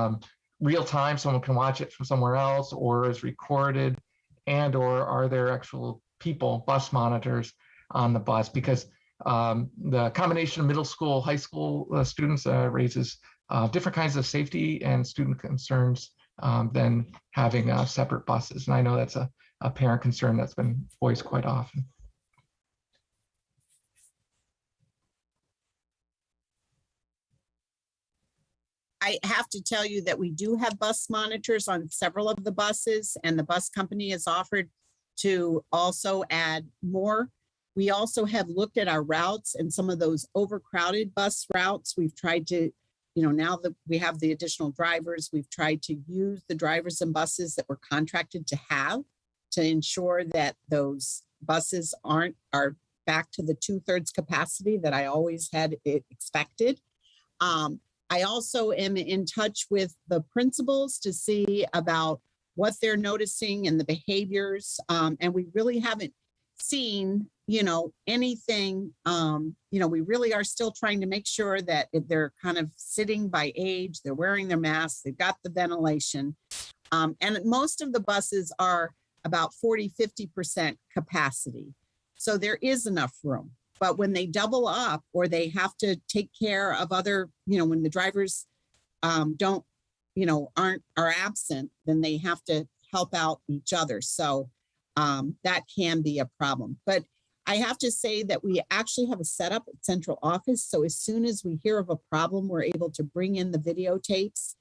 real time, someone can watch it from somewhere else, or is recorded? And or are there actual people, bus monitors on the bus, because the combination of middle school, high school students raises different kinds of safety and student concerns than having separate buses. And I know that's a parent concern that's been voiced quite often. I have to tell you that we do have bus monitors on several of the buses, and the bus company has offered to also add more. We also have looked at our routes and some of those overcrowded bus routes. We've tried to, now that we have the additional drivers, we've tried to use the drivers and buses that we're contracted to have to ensure that those buses are back to the 2/3 capacity that I always had expected. I also am in touch with the principals to see about what they're noticing and the behaviors. And we really haven't seen, anything, we really are still trying to make sure that they're kind of sitting by age, they're wearing their masks, they've got the ventilation. And most of the buses are about 40-50% capacity. So there is enough room. But when they double up or they have to take care of other, when the drivers are absent, then they have to help out each other. So that can be a problem. But I have to say that we actually have a setup at central office. So as soon as we hear of a problem, we're able to bring in the videotapes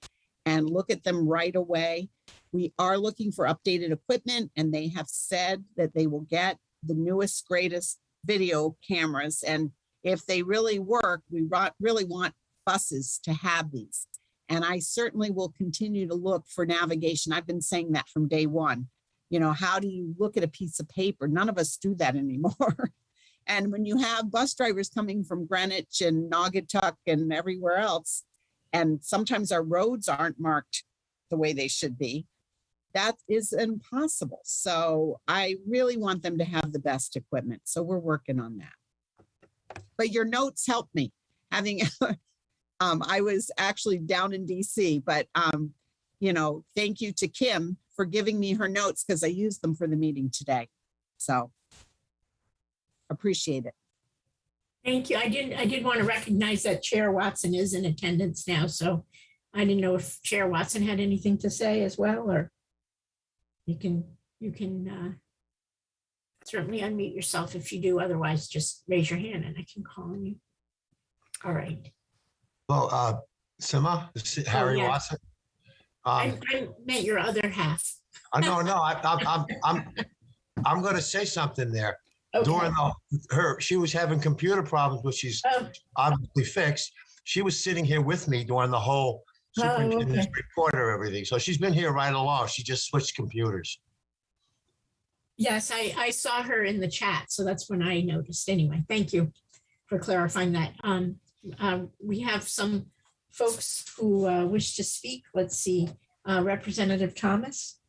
and look at them right away. We are looking for updated equipment, and they have said that they will get the newest, greatest video cameras. And if they really work, we really want buses to have these. And I certainly will continue to look for navigation. I've been saying that from day one. How do you look at a piece of paper? None of us do that anymore. And when you have bus drivers coming from Greenwich and Naugatuck and everywhere else, and sometimes our roads aren't marked the way they should be, that is impossible. So I really want them to have the best equipment. So we're working on that. But your notes helped me. I was actually down in DC, but thank you to Kim for giving me her notes because I used them for the meeting today. So appreciate it. Thank you. I did want to recognize that Chair Watson is in attendance now. So I didn't know if Chair Watson had anything to say as well, or you can certainly unmute yourself if you do. Otherwise, just raise your hand and I can call on you. All right. Well, Sima, Harry yeah. Watson. I meant your other half. No, I'm going to say something there. Okay. During she was having computer problems, which she's obviously fixed. She was sitting here with me during the whole superintendent's report or everything. So she's been here right along. She just switched computers. Yes, I saw her in the chat. So that's when I noticed. Anyway, thank you for clarifying that. We have some folks who wish to speak. Let's see. Representative Thomas.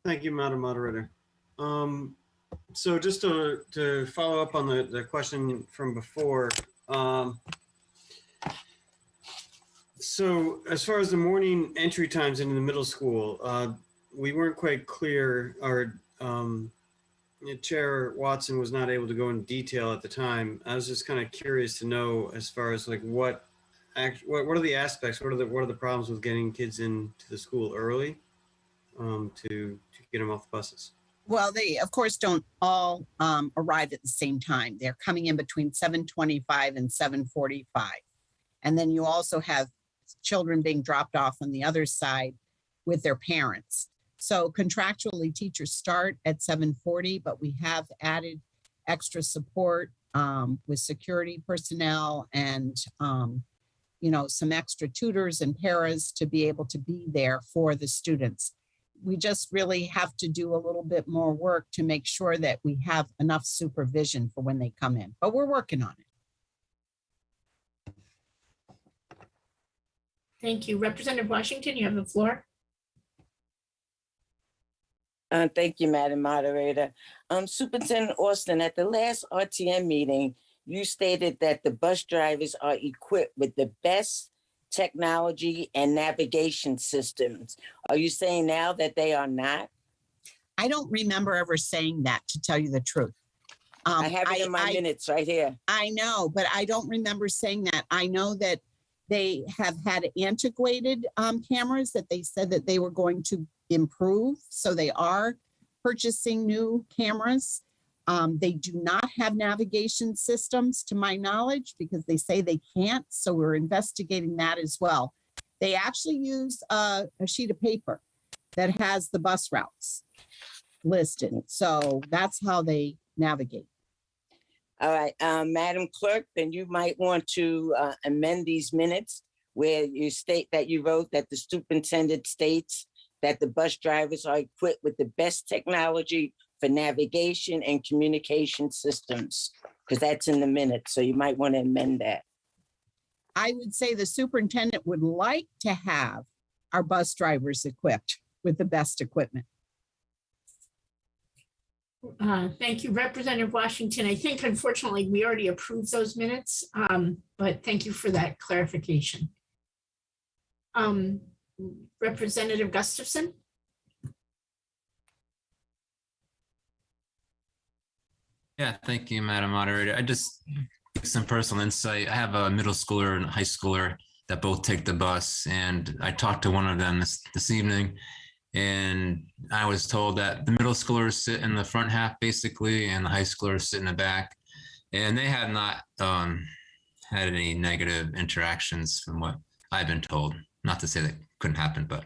Thank you, Madam Moderator. So just to follow up on the question from before, so as far as the morning entry times into the middle school, we weren't quite clear. Our Chair Watson was not able to go into detail at the time. I was just kind of curious to know as far as like what are the aspects, what are the problems with getting kids into the school early to get them off the buses? Well, they, of course, don't all arrive at the same time. They're coming in between 7:25 and 7:45. And then you also have children being dropped off on the other side with their parents. So contractually, teachers start at 7:40, but we have added extra support with security personnel and, some extra tutors and paras to be able to be there for the students. We just really have to do a little bit more work to make sure that we have enough supervision for when they come in, but we're working on it. Thank you. Representative Washington, you have the floor. Thank you, Madam Moderator. Superintendent Austin, at the last RTM meeting, you stated that the bus drivers are equipped with the best technology and navigation systems. Are you saying now that they are not? I don't remember ever saying that, to tell you the truth. I have it in my minutes right here. I know, but I don't remember saying that. I know that they have had antiquated cameras that they said that they were going to improve. So they are purchasing new cameras. They do not have navigation systems, to my knowledge, because they say they can't. So we're investigating that as well. They actually use a sheet of paper that has the bus routes listed. So that's how they navigate. All right, Madam Clerk, then you might want to amend these minutes where you state that you wrote that the superintendent states that the bus drivers are equipped with the best technology for navigation and communication systems, because that's in the minutes. So you might want to amend that. I would say the superintendent would like to have our bus drivers equipped with the best equipment. Thank you, Representative Washington. I think unfortunately we already approved those minutes, but thank you for that clarification. Representative Gustafson? Yeah, thank you, Madam Moderator. I just give some personal insight. I have a middle schooler and a high schooler that both take the bus, and I talked to one of them this evening, and I was told that the middle schoolers sit in the front half basically, and the high schoolers sit in the back, and they have not had any negative interactions from what I've been told. Not to say that couldn't happen, but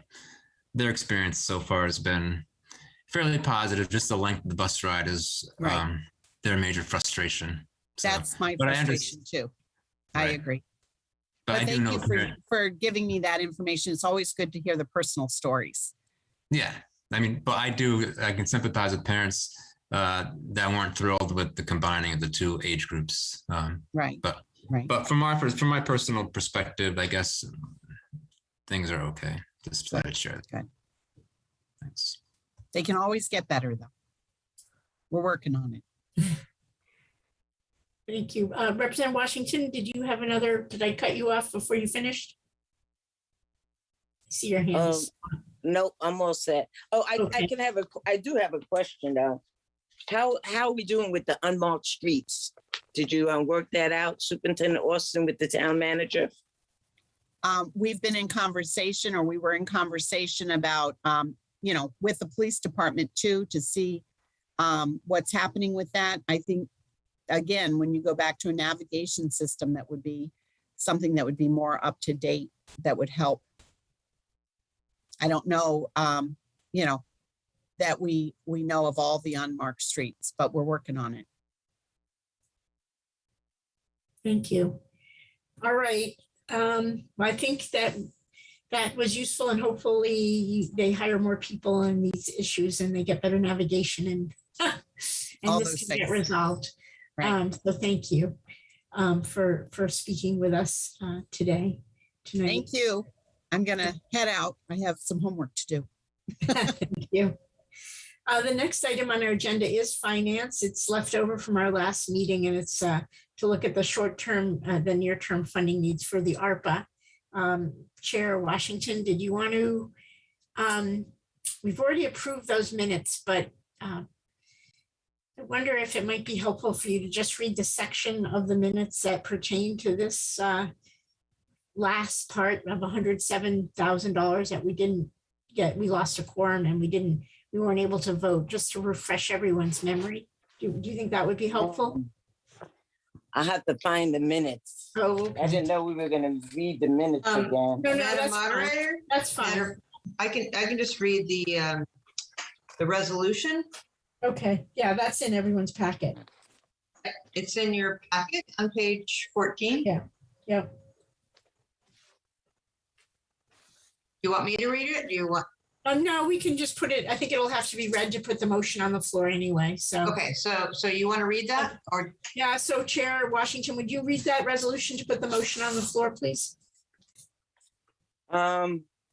their experience so far has been fairly positive. Just the length of the bus ride is their major frustration. So, that's my frustration too. I agree. But I do thank know you for giving me that information. It's always good to hear the personal stories. Yeah, I mean, but I can sympathize with parents that weren't thrilled with the combining of the two age groups. But from my personal perspective, I guess things are okay. Just thought I'd share that. Thanks. They can always get better though. We're working on it. Thank you. Representative Washington, did I cut you off before you finished? I see your hands. No, I'm all set. Oh, I do have a question though. How are we doing with the unmarked streets? Did you work that out, Superintendent Austin, with the town manager? We've been in conversation, or we were in conversation about, with the police department too, to see what's happening with that. I think, again, when you go back to a navigation system, that would be something that would be more up to date, that would help. I don't know, that we know of all the unmarked streets, but we're working on it. Thank you. All right. I think that was useful, and hopefully they hire more people on these issues and they get better navigation and All this those can get things. resolved. Right. So thank you for speaking with us tonight. Thank you. I'm gonna head out. I have some homework to do. Thank you. The next item on our agenda is finance. It's left over from our last meeting, and it's to look at the short-term, the near-term funding needs for the ARPA. Chair Washington, did you want to, we've already approved those minutes, but I wonder if it might be helpful for you to just read the section of the minutes that pertain to this last part of $107,000 that we didn't get. We lost a quorum and we weren't able to vote, just to refresh everyone's memory. Do you think that would be helpful? I have to find the minutes. Oh, okay. I didn't know we were gonna read the minutes again. No, Madam that's Moderator? fine. That's fine. I can just read the resolution. Okay, yeah, that's in everyone's packet. It's in your packet on page 14. Yeah. You want me to read it? Do you want? No, we can just put it, I think it'll have to be read to put the motion on the floor anyway, so. Okay, so you want to read that or? Yeah, so Chair Washington, would you read that resolution to put the motion on the floor, please?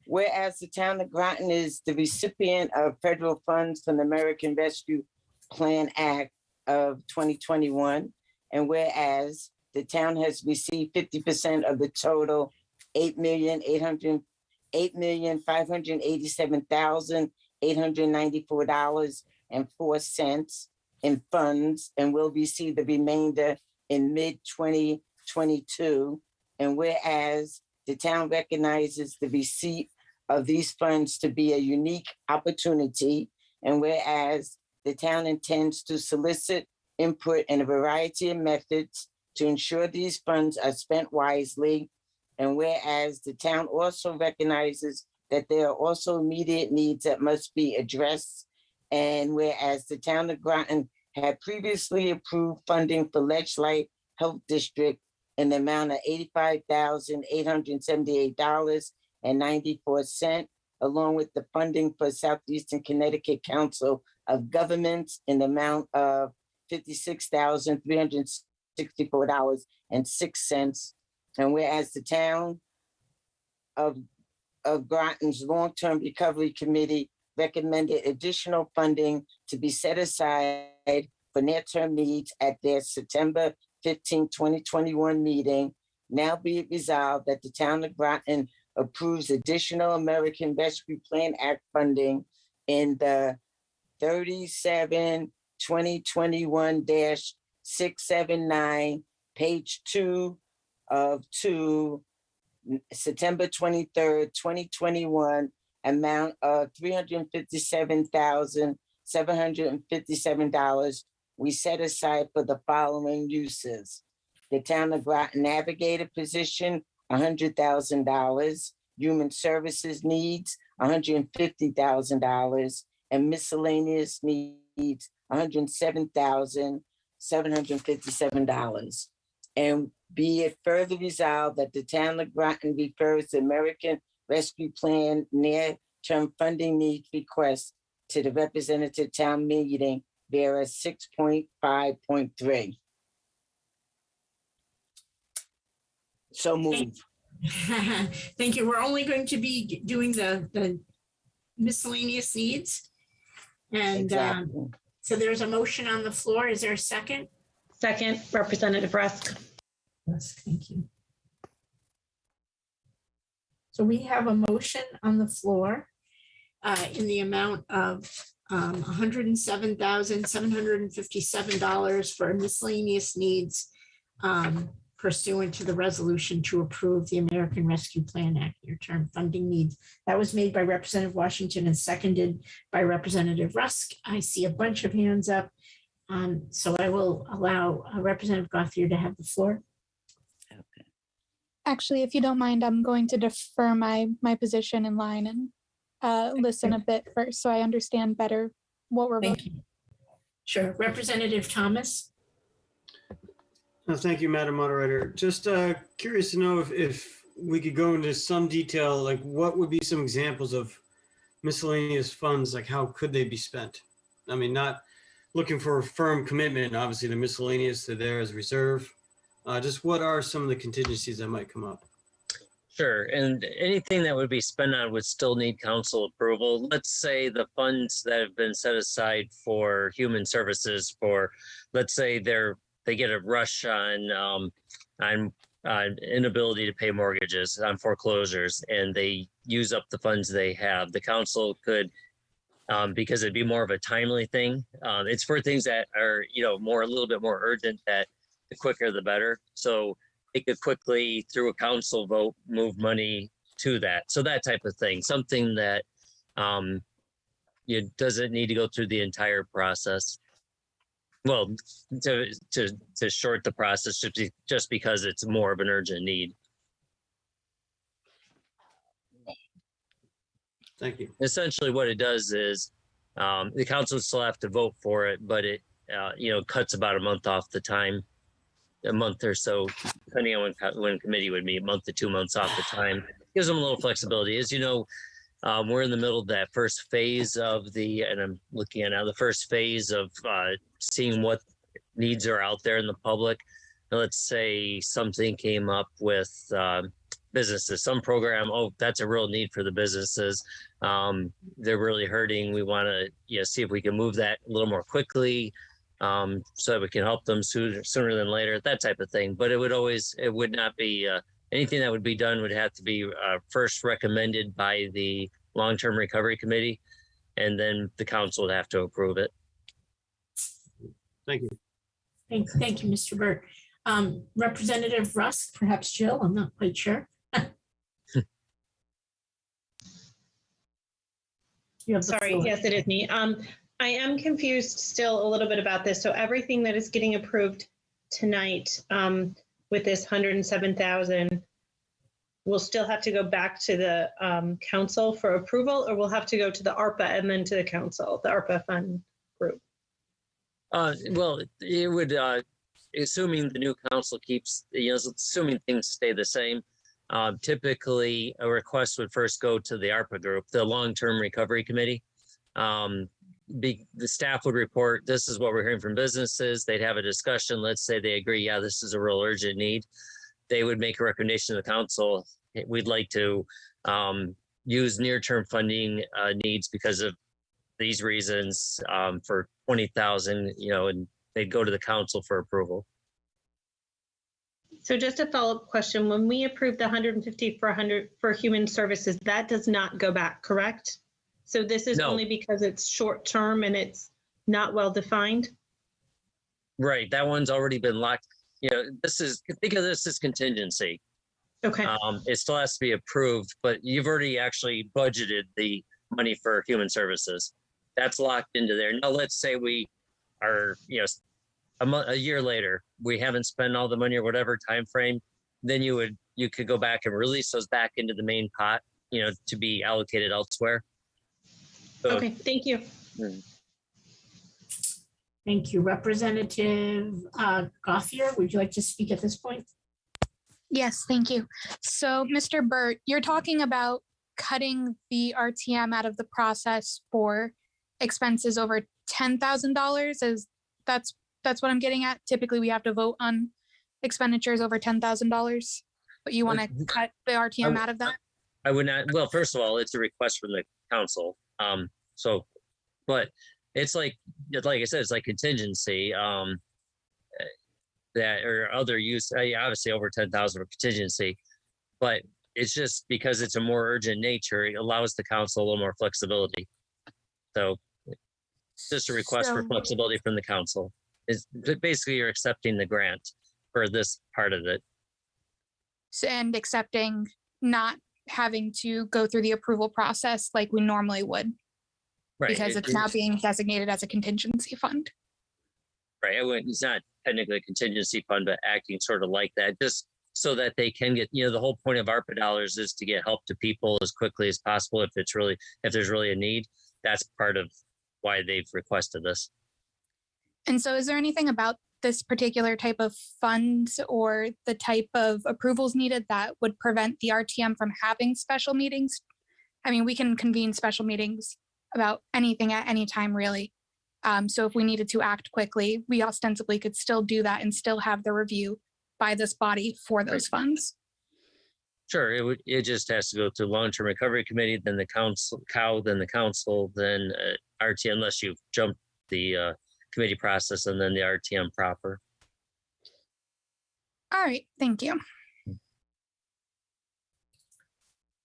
Whereas the town of Groton is the recipient of federal funds from the American Rescue Plan Act of 2021, and whereas the town has received 50% of the total $8,587,000 $894.04 in funds and will receive the remainder in mid-2022. And whereas the town recognizes the receipt of these funds to be a unique opportunity, and whereas the town intends to solicit input in a variety of methods to ensure these funds are spent wisely, and whereas the town also recognizes that there are also immediate needs that must be addressed, and whereas the town of Groton had previously approved funding for Ledgelight Health District in the amount of $85,878.94, along with the funding for Southeastern Connecticut Council of Governments in the amount of $56,364.06. And whereas the town of Groton's Long-Term Recovery Committee recommended additional funding to be set aside for near-term needs at their September 15, 2021 meeting, now be it resolved that the town of Groton approves additional American Rescue Plan Act funding in the 37-2021-679, page 2 of 2, September 23rd, 2021, amount of $357,757 we set aside for the following uses. The town of Groton Navigator position, $100,000, human services needs, $150,000, and miscellaneous needs, $107,757. And be it further resolved that the town of Groton refers the American Rescue Plan near-term funding needs request to the representative town meeting via 6.5.3. So move. Thank you. We're only going to be doing the miscellaneous needs. And Exactly. so there's a motion on the floor. Is there a second? Second, Representative Rusk. Yes, thank you. So we have a motion on the floor in the amount of $107,757 for miscellaneous needs pursuant to the resolution to approve the American Rescue Plan Act near-term funding needs. That was made by Representative Washington and seconded by Representative Rusk. I see a bunch of hands up. So I will allow Representative Gauthier to have the floor. Actually, if you don't mind, I'm going to defer my position in line and listen a bit first so I understand better what we're Thank voting. you. Sure. Representative Thomas. Thank you, Madam Moderator. Just curious to know if we could go into some detail, like what would be some examples of miscellaneous funds, like how could they be spent? I mean, not looking for a firm commitment. Obviously, the miscellaneous, they're there as reserve. Just what are some of the contingencies that might come up? Sure, and anything that would be spent on would still need council approval. Let's say the funds that have been set aside for human services for, let's say they get a rush on inability to pay mortgages, on foreclosures, and they use up the funds they have. The council could, because it'd be more of a timely thing. It's for things that are, a little bit more urgent, that the quicker the better. So it could quickly, through a council vote, move money to that. So that type of thing, something that doesn't need to go through the entire process. Well, to short the process just because it's more of an urgent need. Thank you. Essentially what it does is the council still have to vote for it, but it cuts about a month off the time, a month or so, depending on when committee would meet, a month to 2 months off the time. Gives them a little flexibility. As you know, we're in the middle of that first phase of and I'm looking at now, the first phase of seeing what needs are out there in the public. And let's say something came up with businesses, some program, that's a real need for the businesses. They're really hurting. We want to see if we can move that a little more quickly so that we can help them sooner than later, that type of thing. But it would not be, anything that would be done would have to be first recommended by the Long-Term Recovery Committee. and then the council would have to approve it. Thank you. Thank you, Mr. Burt. Representative Rusk, perhaps Jill, I'm not quite sure. You have the Sorry, floor. yes, it is me. I am confused still a little bit about this. So everything that is getting approved tonight with this 107,000 will still have to go back to the council for approval, or we'll have to go to the ARPA and then to the council, the ARPA fund group? Well, it would, assuming the new council keeps, assuming things stay the same, typically a request would first go to the ARPA group, the Long-Term Recovery Committee. The staff would report, this is what we're hearing from businesses. They'd have a discussion. Let's say they agree, yeah, this is a real urgent need. They would make a recommendation to the council. We'd like to use near-term funding needs because of these reasons for 20,000, and they'd go to the council for approval. So just a follow-up question, when we approved the 150 for human services, that does not go back, correct? So this is No. only because it's short-term and it's not well-defined? Right, that one's already been locked. Think of this as contingency. Okay. It still has to be approved, but you've already actually budgeted the money for human services. That's locked into there. Now, let's say we are, a year later, we haven't spent all the money or whatever time frame, then you could go back and release those back into the main pot, to be allocated elsewhere. So, Okay, thank you. Thank you. Representative Gothier, would you like to speak at this point? Yes, thank you. So, Mr. Burt, you're talking about cutting the RTM out of the process for expenses over $10,000. That's what I'm getting at. Typically, we have to vote on expenditures over $10,000, but you want to cut the RTM out of that? I would not. Well, first of all, it's a request from the council. But it's like I said, it's like contingency. That or other use, obviously over 10,000 for contingency, but it's just because it's a more urgent nature, it allows the council a little more flexibility. So it's just a request for flexibility from the council. Is basically you're accepting the grant for this part of it. And accepting not having to go through the approval process like we normally would. Right. Because it's now being designated as a contingency fund. Right. It's not technically a contingency fund, but acting sort of like that, just so that they can get, the whole point of ARPA dollars is to get help to people as quickly as possible. If there's really a need, that's part of why they've requested this. And so is there anything about this particular type of funds or the type of approvals needed that would prevent the RTM from having special meetings? I mean, we can convene special meetings about anything at any time, really. So if we needed to act quickly, we ostensibly could still do that and still have the review by this body for those funds. Sure, it just has to go to Long-Term Recovery Committee, then the council, then RTM, unless you jump the committee process, and then the RTM proper. All right, thank you.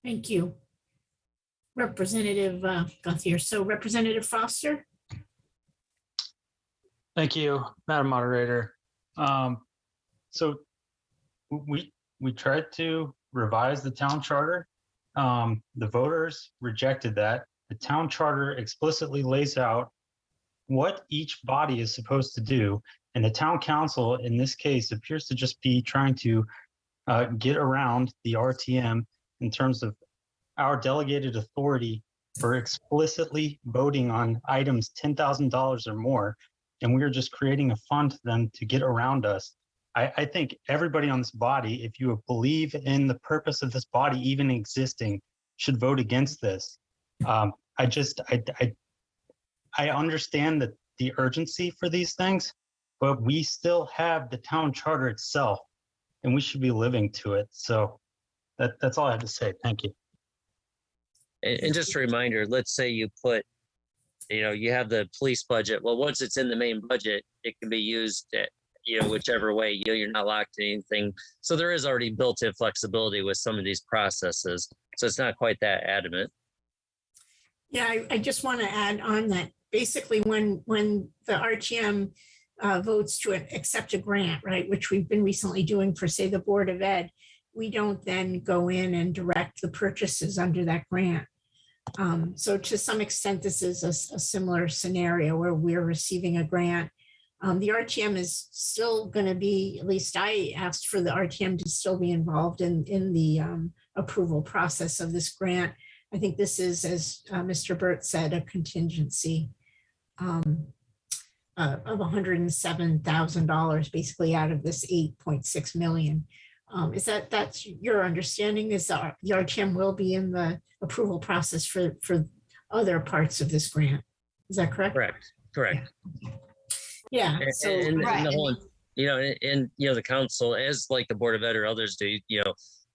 Thank you. Representative Gothier. So Representative Foster? Thank you, Madam Moderator. So we tried to revise the town charter. The voters rejected that. The town charter explicitly lays out what each body is supposed to do. And the town council, in this case, appears to just be trying to get around the RTM in terms of our delegated authority for explicitly voting on items $10,000 or more. And we are just creating a fund to them to get around us. I think everybody on this body, if you believe in the purpose of this body even existing, should vote against this. I understand that the urgency for these things, but we still have the town charter itself, and we should be living to it. So that's all I have to say. Thank you. And just a reminder, let's say you put, you have the police budget. Well, once it's in the main budget, it can be used at, whichever way, you're not locked to anything. So there is already built-in flexibility with some of these processes. So it's not quite that adamant. Yeah, I just want to add on that basically when the RTM votes to accept a grant, right, which we've been recently doing for, say, the Board of Ed, we don't then go in and direct the purchases under that grant. So to some extent, this is a similar scenario where we're receiving a grant. The RTM is still going to be, at least I asked for the RTM to still be involved in the approval process of this grant. I think this is, as Mr. Burt said, a contingency of $107,000 basically out of this 8.6 million. Is that's your understanding? Is the RTM will be in the approval process for other parts of this grant? Is that correct? Correct. Yeah. So and the whole, the council, as like the Board of Ed or others do,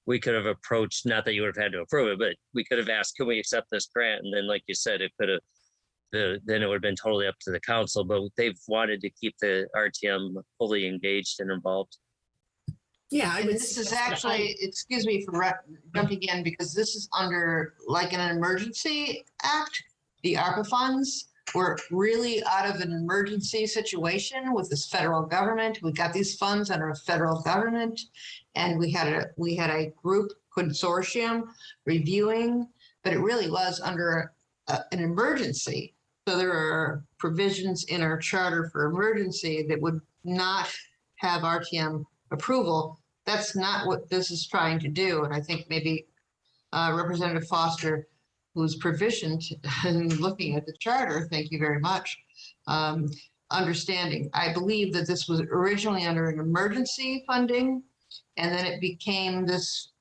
we could have approached, not that you would have had to approve it, but we could have asked, can we accept this grant? And then, like you said, it could have, then it would have been totally up to the council, but they've wanted to keep the RTM fully engaged and involved. Yeah, And this is actually, excuse me for jumping in, because this is under like an emergency act. The ARPA funds were really out of an emergency situation with this federal government. We got these funds under a federal government, and we had a group consortium reviewing, but it really was under an emergency. So there are provisions in our charter for emergency that would not have RTM approval. That's not what this is trying to do. And I think maybe Representative Foster, who's proficient in looking at the charter, thank you very much, understanding. I believe that this was originally under an emergency funding, and then it became this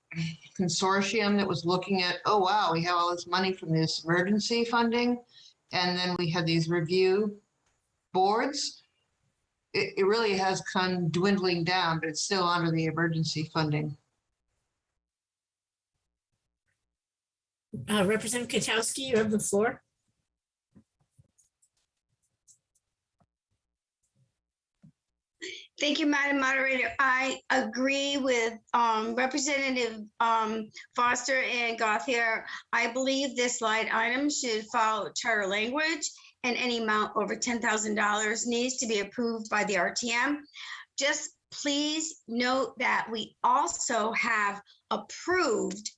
consortium that was looking at, oh, wow, we have all this money from this emergency funding. And then we had these review boards. It really has come dwindling down, but it's still under the emergency funding. Representative Katowski, you have the floor. Thank you, Madam Moderator. I agree with Representative Foster and Gauthier. I believe this line item should follow charter language, and any amount over $10,000 needs to be approved by the RTM. Just please note that we also have approved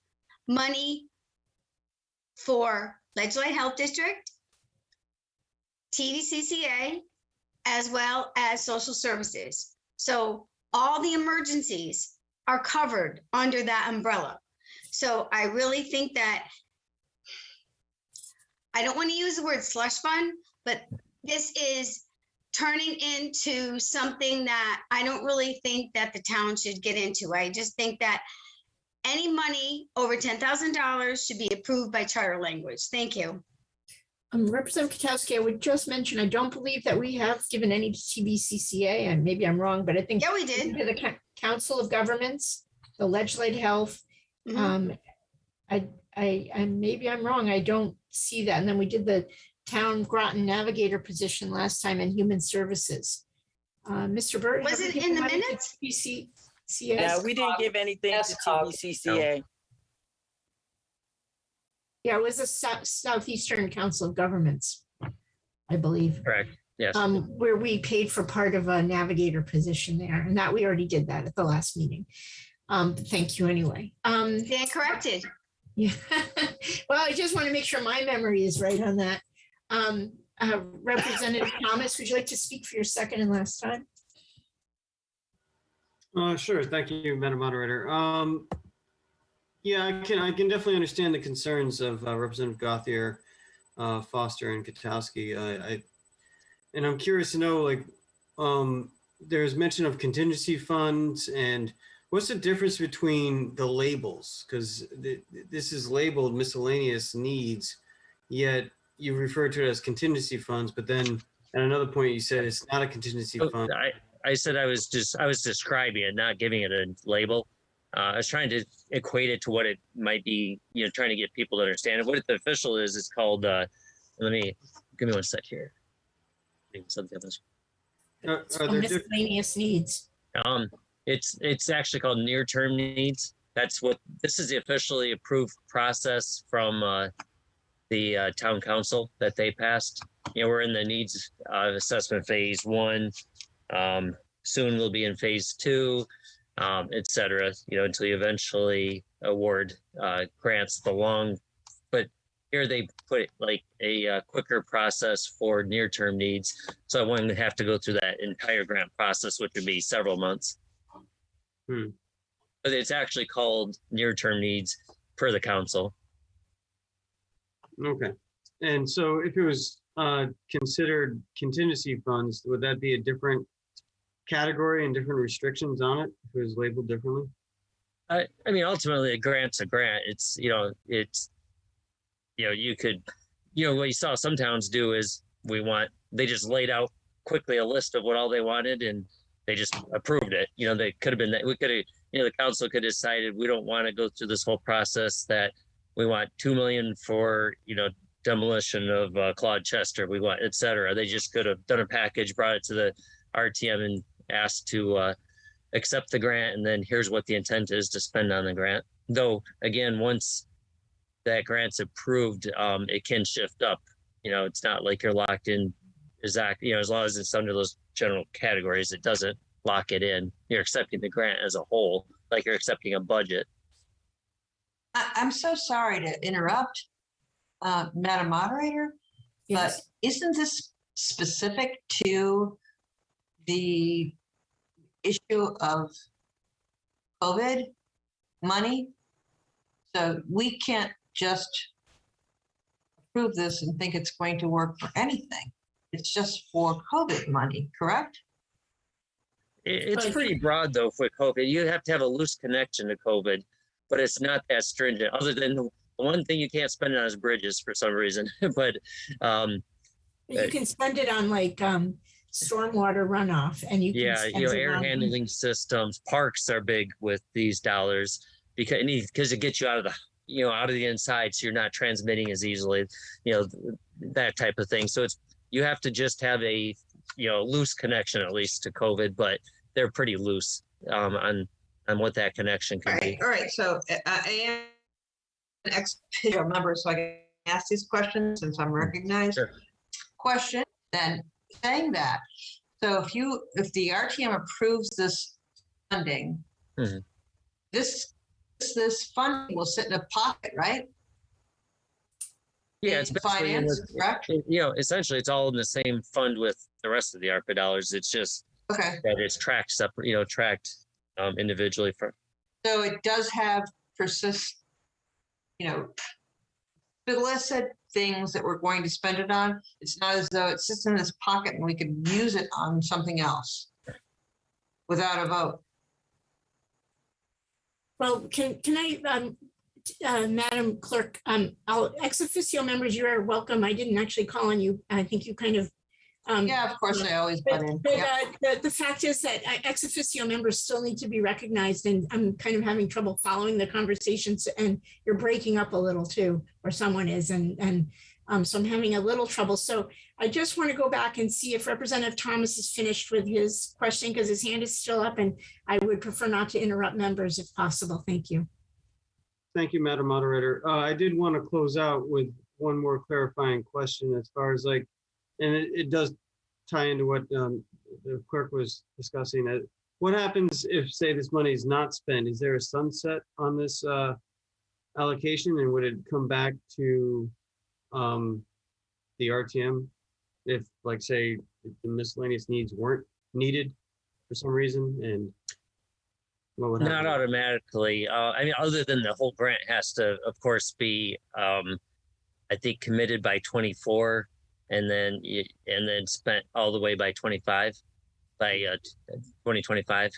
money for Ledgely Health District, TDCCA, as well as social services. So all the emergencies are covered under that umbrella. So I really think that, I don't want to use the word slush fund, but this is turning into something that I don't really think that the town should get into. I just think that any money over $10,000 should be approved by charter language. Thank you. Representative Katowski, I would just mention, I don't believe that we have given any to TBCCA, and maybe I'm wrong, but I think. Yeah, we did. To the Council of Governments, the Legislative Health. Mhm. I maybe I'm wrong. I don't see that. And then we did the Town Groton Navigator position last time in Human Services. Mr. Burt. Was it in the minutes? TBCCA? Yeah, we didn't give anything to TBCCA. Yeah, it was a Southeastern Council of Governments, I believe. Correct. Yes. Where we paid for part of a navigator position there, and that we already did that at the last meeting. Thank you anyway. Stand corrected. Yeah. Well, I just want to make sure my memory is right on that. Representative Thomas, would you like to speak for your second and last time? Sure. Thank you, Madam Moderator. Yeah, I can definitely understand the concerns of Representative Gauthier, Foster, and Katowski. And I'm curious to know, like, there's mention of contingency funds, and what's the difference between the labels? Because this is labeled miscellaneous needs, yet you refer to it as contingency funds, but then at another point you said it's not a contingency fund. I said I was describing it, not giving it a label. I was trying to equate it to what it might be, trying to get people to understand it. What the official is, it's called, give me 1 sec here. Something else. Miscellaneous needs. It's actually called near-term needs. That's what, this is the officially approved process from the town council that they passed. We're in the needs assessment phase 1. Soon we'll be in phase 2, et cetera, until you eventually award grants but here they put it like a quicker process for near-term needs. So I wouldn't have to go through that entire grant process, which would be several months. But it's actually called near-term needs per the council. Okay. And so if it was considered contingency funds, would that be a different category and different restrictions on it if it was labeled differently? I mean, ultimately, a grant's a grant. It's, you could, what you saw some towns do is they just laid out quickly a list of what all they wanted and they just approved it. They could have been that the council could have decided we don't want to go through this whole process, that we want 2 million for, demolition of Claude Chester, we want, et cetera. They just could have done a package, brought it to the RTM and asked to accept the grant. And then here's what the intent is to spend on the grant. Though, again, once that grant's approved, it can shift up. It's not like you're locked in exactly, as long as it's under those general categories, it doesn't lock it in. You're accepting the grant as a whole, like you're accepting a budget. I'm so sorry to interrupt, Madam Moderator, but isn't this specific to the issue of COVID money? So we can't just approve this and think it's going to work for anything. It's just for COVID money, correct? It's pretty broad though for COVID. You have to have a loose connection to COVID, but it's not that stringent. Other than the one thing you can't spend it on is bridges for some reason. But you can spend it on like stormwater runoff, and you can spend it air on handling systems. Parks are big with these dollars because it gets you out of the inside, so you're not transmitting as easily. That type of thing. So you have to just have a loose connection at least to COVID, but they're pretty loose on what that connection can be. All right. So I am an ex-officio member, so I can ask these questions since I'm recognized. Sure. Question. Then saying that, so if the RTM approves this funding, this funding will sit in a pocket, right? Yeah, it's finance, correct? Essentially, it's all in the same fund with the rest of the ARPA dollars. It's just that it's tracked separate, tracked individually for. So it does have explicit things that we're going to spend it on. It's not as though it sits in this pocket and we could use it on something else without a vote. Well, can I, Madam Clerk, ex officio members, you are welcome. I didn't actually call on you. I think you kind of. Yeah, of course, I always butt in. But the fact is that ex officio members still need to be recognized, and I'm kind of having trouble following the conversations, and you're breaking up a little too, or someone is, and so I'm having a little trouble. So I just want to go back and see if Representative Thomas is finished with his question, because his hand is still up, and I would prefer not to interrupt members if possible. Thank you. Thank you, Madam Moderator. I did want to close out with one more clarifying question as far as and it does tie into what the clerk was discussing. What happens if, say, this money is not spent? Is there a sunset on this allocation, and would it come back to the RTM if, like, say, the miscellaneous needs weren't needed for some reason? And what would happen? Not automatically. I mean, other than the whole grant has to, of course, be, I think, committed by 24, and then spent all the way by 25, by 2025.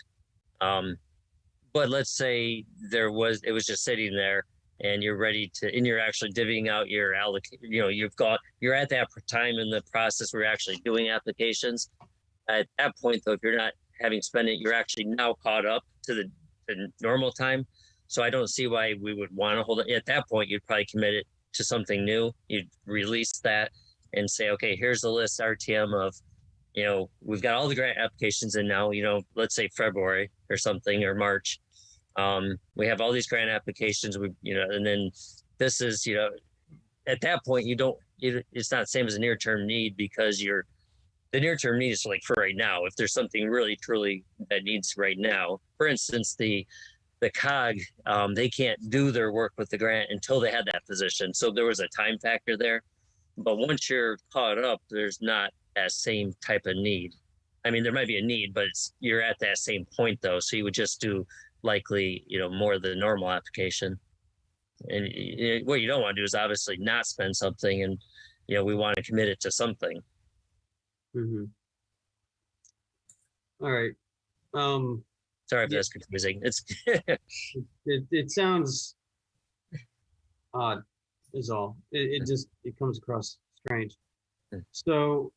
But let's say it was just sitting there, and you're ready to, and you're actually divvying out your you're at that time in the process where you're actually doing applications. At that point, though, if you're not having spent it, you're actually now caught up to the normal time. So I don't see why we would want to hold it. At that point, you'd probably commit it to something new. You'd release that and say, okay, here's the list, RTM, of, we've got all the grant applications in now, let's say February or something, or March. We have all these grant applications, and then this is, at that point, it's not the same as a near-term need because the near-term need is like for right now. If there's something really truly that needs right now, for instance, the COG, they can't do their work with the grant until they had that position. So there was a time factor there. But once you're caught up, there's not that same type of need. I mean, there might be a need, but you're at that same point though. So you would just do likely, more of the normal application. And what you don't want to do is obviously not spend something, and we want to commit it to something. Mm-hmm. All right. Sorry if that's confusing. It sounds odd is all. It comes across strange. So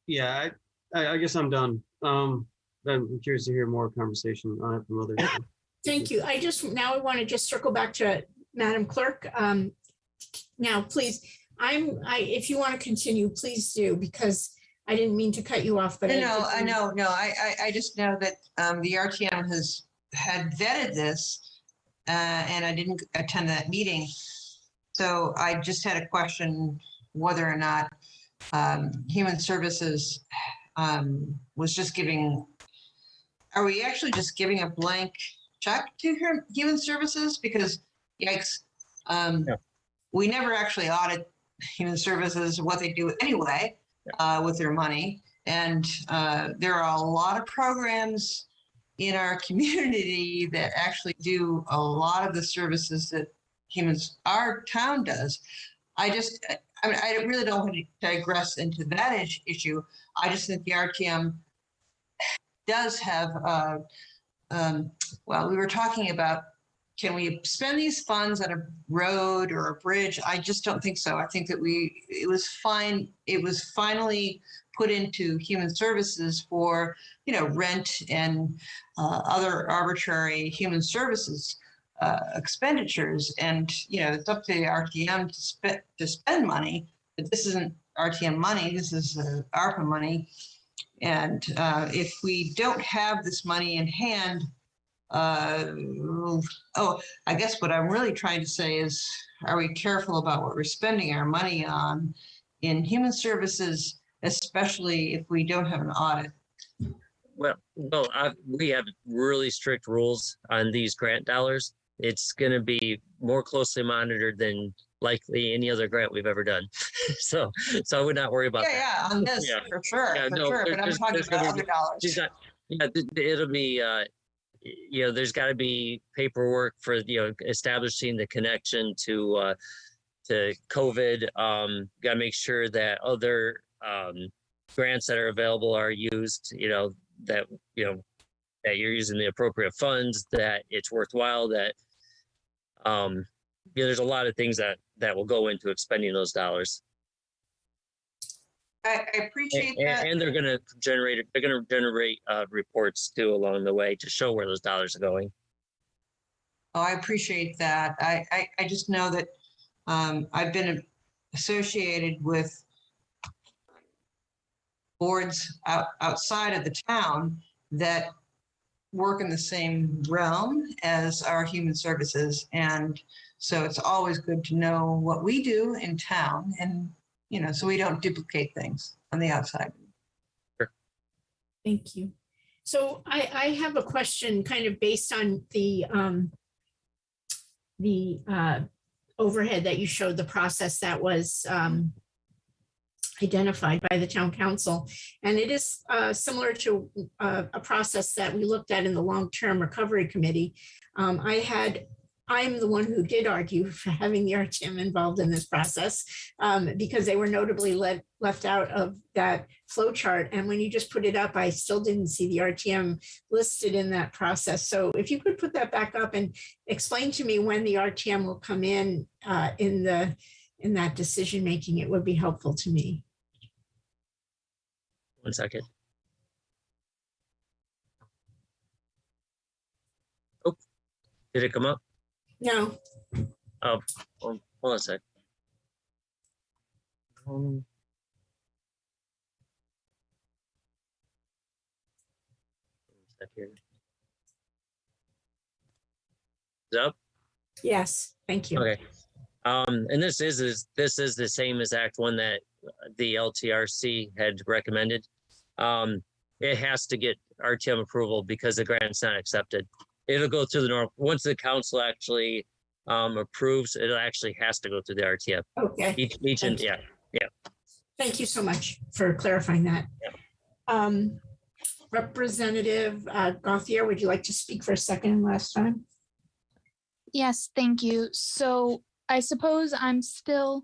yeah, I guess I'm done. I'm curious to hear more conversation on it from others. Thank you. I want to just circle back to Madam Clerk. Now, please, if you want to continue, please do, because I didn't mean to cut you off, but I just know that the RTM had vetted this, and I didn't attend that meeting. So I just had a question whether or not Human Services was just giving. Are we actually just giving a blank check to Human Services? Because yikes, we never actually audit Human Services, what they do anyway with their money. And there are a lot of programs in our community that actually do a lot of the services that our town does. I really don't want to digress into that issue. I just think the RTM does have, we were talking about, can we spend these funds on a road or a bridge? I just don't think so. I think that it was finally put into Human Services for, rent and other arbitrary human services expenditures. And, it's up to the RTM to spend money, but this isn't RTM money. This is ARPA money. And if we don't have this money in hand, I guess what I'm really trying to say is, are we careful about what we're spending our money on in Human Services, especially if we don't have an audit? Well, we have really strict rules on these grant dollars. It's going to be more closely monitored than likely any other grant we've ever done. so I would not worry about that. Yeah, on this for sure. But I'm talking about other dollars. It'll be, there's got to be paperwork for, establishing the connection to COVID. Got to make sure that other grants that are available are used, that you're using the appropriate funds, that it's worthwhile, that there's a lot of things that will go into expending those dollars. I appreciate that. And they're going to generate reports too along the way to show where those dollars are going. Oh, I appreciate that. I just know that I've been associated with boards outside of the town that work in the same realm as our Human Services. And so it's always good to know what we do in town, and, so we don't duplicate things on the outside. Sure. Thank you. So I have a question kind of based on the overhead that you showed, the process that was identified by the town council. And it is similar to a process that we looked at in the long-term recovery committee. I'm the one who did argue for having the RTM involved in this process because they were notably left out of that flow chart. And when you just put it up, I still didn't see the RTM listed in that process. So if you could put that back up and explain to me when the RTM will come in that decision-making, it would be helpful to me. 1 second. Oh, did it come up? No. Oh, hold on a sec. Is it up? Yes, thank you. Okay. And this is the same exact one that the LTRC had recommended. It has to get RTM approval because the grant's not accepted. It'll go through the normal, once the council actually approves, it actually has to go through the RTM. Okay. Yeah. Thank you so much for clarifying that. Representative Gauthier, would you like to speak for a second last time? Yes, thank you. So I suppose I'm a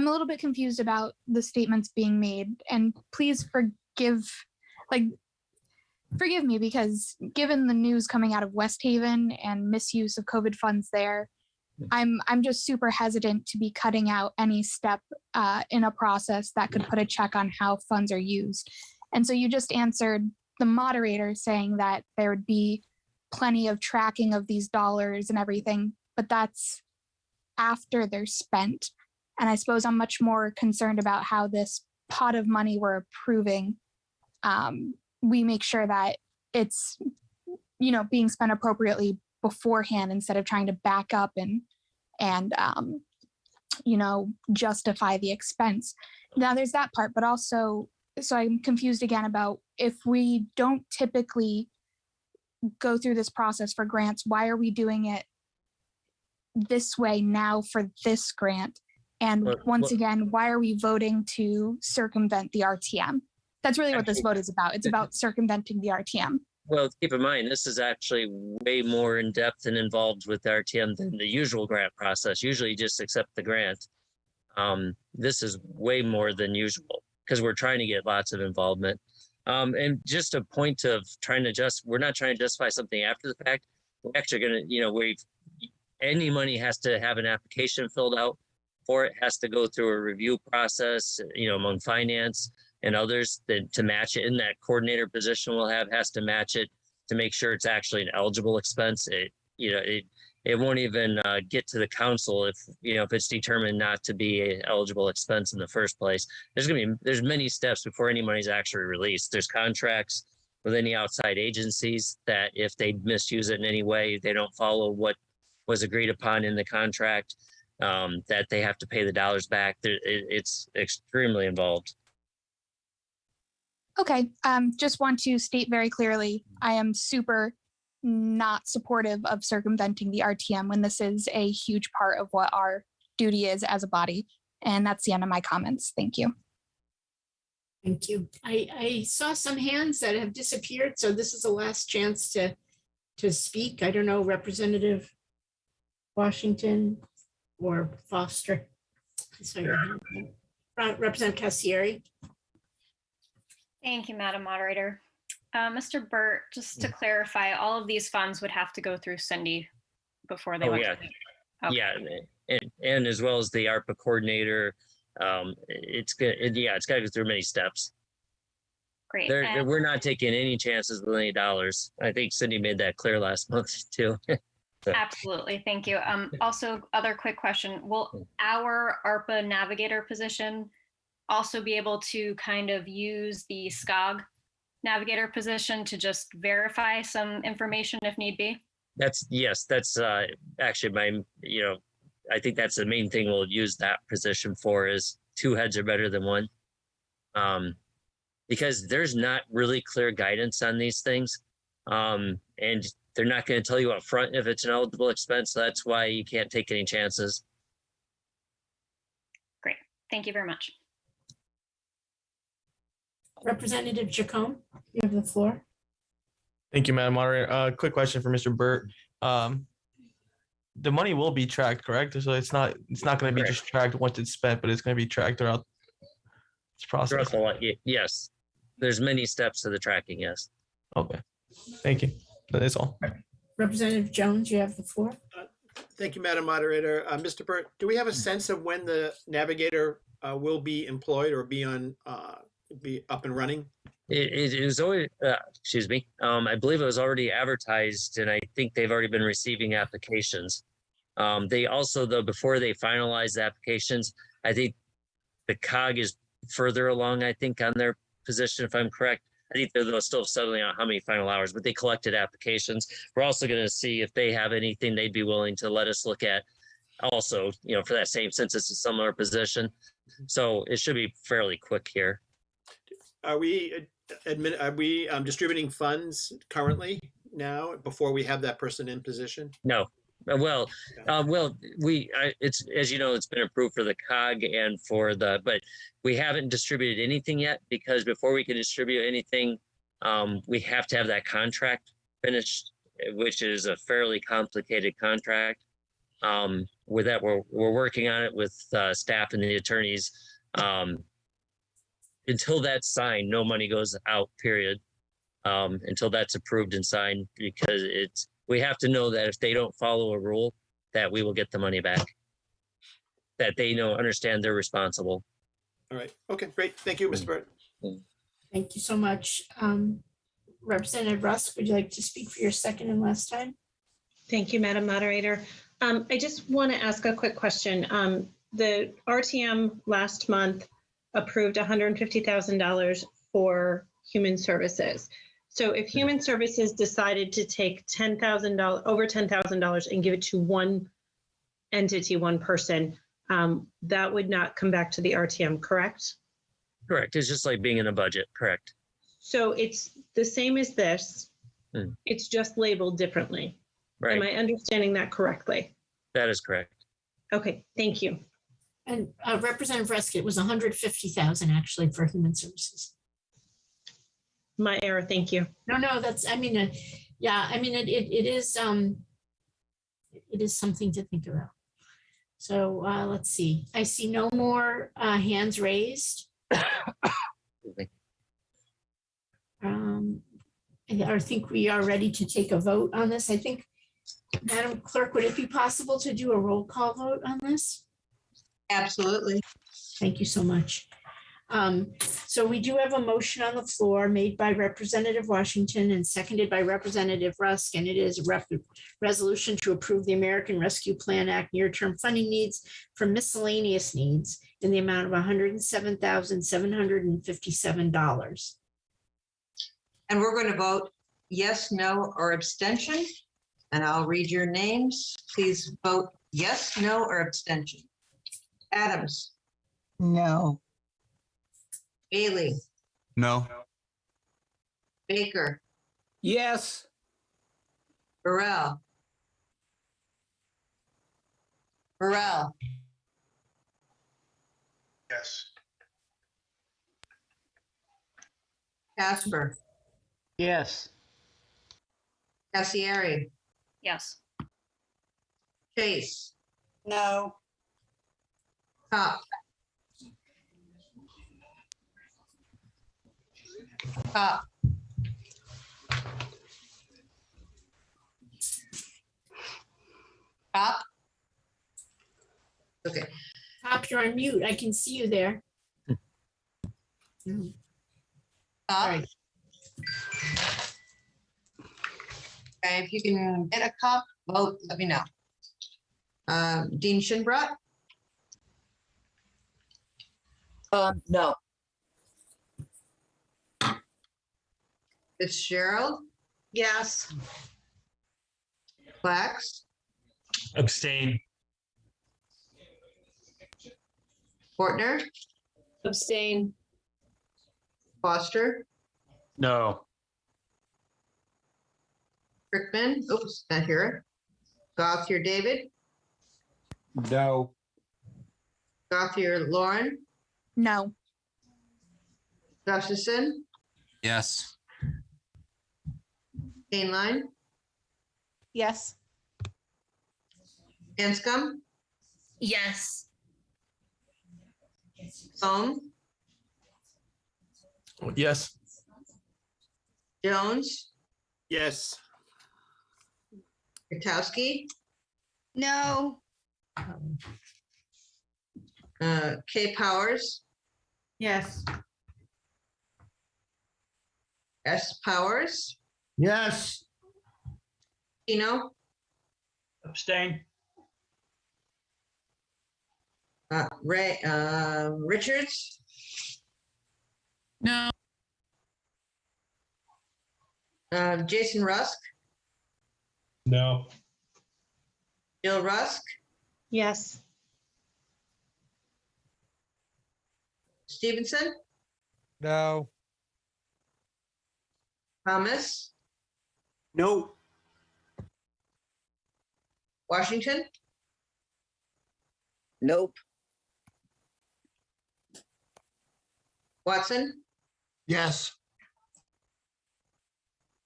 little bit confused about the statements being made, and please forgive me, because given the news coming out of West Haven and misuse of COVID funds there, I'm just super hesitant to be cutting out any step in a process that could put a check on how funds are used. And so you just answered the moderator saying that there would be plenty of tracking of these dollars and everything, but that's after they're spent. And I suppose I'm much more concerned about how this pot of money we're approving, we make sure that it's, being spent appropriately beforehand instead of trying to back up and justify the expense. Now there's that part, but also, so I'm confused again about if we don't typically go through this process for grants, why are we doing it this way now for this grant? And once again, why are we voting to circumvent the RTM? That's really what this vote is about. It's about circumventing the RTM. Well, keep in mind, this is actually way more in depth and involved with RTM than the usual grant process. Usually you just accept the grant. This is way more than usual because we're trying to get lots of involvement. And just a point of we're not trying to justify something after the fact. We're actually going to, any money has to have an application filled out for it, has to go through a review process, among finance and others to match it. In that coordinator position we'll have has to match it to make sure it's actually an eligible expense. It won't even get to the council if it's determined not to be an eligible expense in the first place. There's many steps before any money is actually released. There's contracts with any outside agencies that if they misuse it in any way, they don't follow what was agreed upon in the contract, that they have to pay the dollars back. It's extremely involved. Okay, just want to state very clearly, I am super not supportive of circumventing the RTM when this is a huge part of what our duty is as a body. And that's the end of my comments. Thank you. Thank you. I saw some hands that have disappeared, so this is the last chance to speak. I don't know, Representative Washington or Foster. Representative Cassieri. Thank you, Madam Moderator. Mr. Burt, just to clarify, all of these funds would have to go through Cindy before they went. Yeah, and as well as the ARPA coordinator, it's got to go through many steps. Great. We're not taking any chances with any dollars. I think Cindy made that clear last month too. Absolutely, thank you. Also, other quick question: will our ARPA navigator position also be able to kind of use the SCOG navigator position to just verify some information if need be? That's actually my, I think that's the main thing we'll use that position for, is two heads are better than one. Because there's not really clear guidance on these things. And they're not going to tell you up front if it's an eligible expense. So that's why you can't take any chances. Great, thank you very much. Representative Jacome, you have the floor. Thank you, Madam Moderator. Quick question for Mr. Burt. The money will be tracked, correct? So it's not going to be just tracked once it's spent, but it's going to be tracked throughout this process. Yes, there's many steps to the tracking. Yes. Okay. Thank you. That's all. Representative Jones, you have the floor. Thank you, Madam Moderator. Mr. Burt, do we have a sense of when the navigator will be employed or be up and running? It is always, excuse me. I believe it was already advertised, and I think they've already been receiving applications. They also, though, before they finalize the applications, I think the COG is further along, I think, on their position, if I'm correct. I think they're still settling on how many final hours, but they collected applications. We're also going to see if they have anything they'd be willing to let us look at also, for that same, since it's a similar position. So it should be fairly quick here. Are we distributing funds currently now before we have that person in position? No. It's, as you know, it's been approved for the COG and but we haven't distributed anything yet, because before we can distribute anything, we have to have that contract finished, which is a fairly complicated contract. With that, we're working on it with staff and the attorneys. Until that's signed, no money goes out, period. Until that's approved and signed, because we have to know that if they don't follow a rule, that we will get the money back. That they understand they're responsible. All right. Okay, great. Thank you, Mr. Burt. Thank you so much. Representative Rusk, would you like to speak for your second and last time? Thank you, Madam Moderator. I just want to ask a quick question. The RTM last month approved $150,000 for human services. So if human services decided to take $10,000, over $10,000 and give it to one entity, one person, that would not come back to the RTM, correct? Correct. It's just like being in a budget. Correct. So it's the same as this. It's just labeled differently. Right. Am I understanding that correctly? That is correct. Okay, thank you. And Representative Rusk, it was 150,000 actually for human services. My error, thank you. No, that's, yeah, it is something to think about. So let's see. I see no more hands raised. I think we are ready to take a vote on this. I think, Madam Clerk, would it be possible to do a roll call vote on this? Absolutely. Thank you so much. So we do have a motion on the floor made by Representative Washington and seconded by Representative Rusk, and it is a resolution to approve the American Rescue Plan Act near-term funding needs for miscellaneous needs in the amount of $107,757. And we're going to vote yes, no, or abstention. And I'll read your names. Please vote yes, no, or abstention. Adams. No. Bailey. No. Baker. Yes. Burrell. Burrell. Yes. Casper. Yes. Cassieri. Yes. Chase. No. Cop. Cop. Cop. Okay. Cop, you're on mute. I can see you there. Cop. Okay, if you can get a cop, vote, let me know. Dean Shinbrot. No. Fitzgerald. Yes. Flax. Abstain. Portner. Abstain. Foster. No. Crickman. Oops, not here. Gothier David. No. Gothier Lauren. No. Gustafson. Yes. Kaneline. Yes. Hanscom. Yes. Foam. Yes. Jones. Yes. Gutowski. No. Kay Powers. Yes. S. Powers. Yes. Pino. Abstain. Ray. Richards. No. Jason Rusk. No. Jill Rusk. Yes. Stevenson, No. Thomas, No. Washington, Nope. Watson, Yes.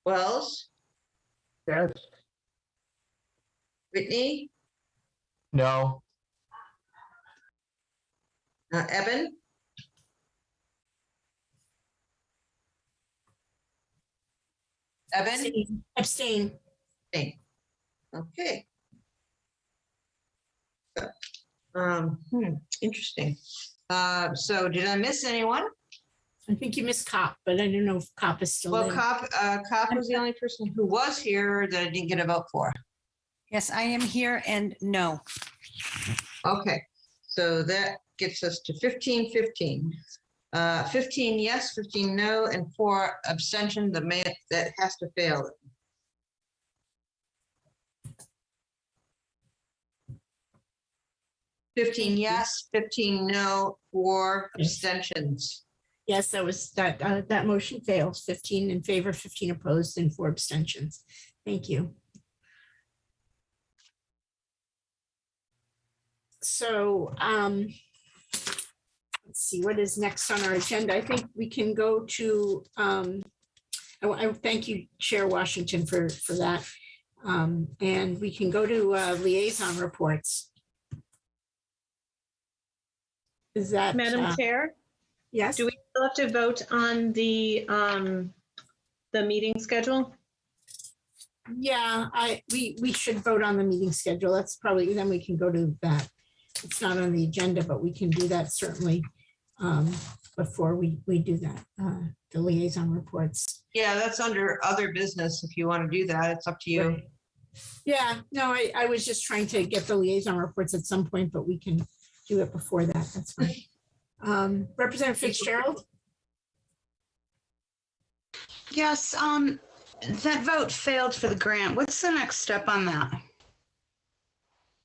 Wells, Yes. Whitney, No. Evan, Evan, Abstain. Abstain. Okay. So, interesting. So did I miss anyone? I think you missed Cop, but I don't know if Cop is still Well, there. Cop was the only person who was here that I didn't get a vote for. Yes, I am here and no. Okay, so that gets us to 15-15. 15 yes, 15 no, and 4 abstention. That has to fail. Fifteen yes, 15 no, 4 abstentions. Yes, that motion fails. 15 in favor, 15 opposed, and 4 abstentions. Thank you. So let's see what is next on our agenda. I think we can go to, I thank you, Chair Washington, for that. And we can go to liaison reports. Is that? Madam Chair? Yes. Do we still have to vote on the meeting schedule? Yeah, we should vote on the meeting schedule. That's probably, then we can go to that. It's not on the agenda, but we can do that certainly before we do that, the liaison reports. Yeah, that's under other business. If you want to do that, it's up to you. Right. Yeah, no, I was just trying to get the liaison reports at some point, but we can do it before that. That's fine. Representative Fitzgerald? Yes, that vote failed for the grant. What's the next step on that?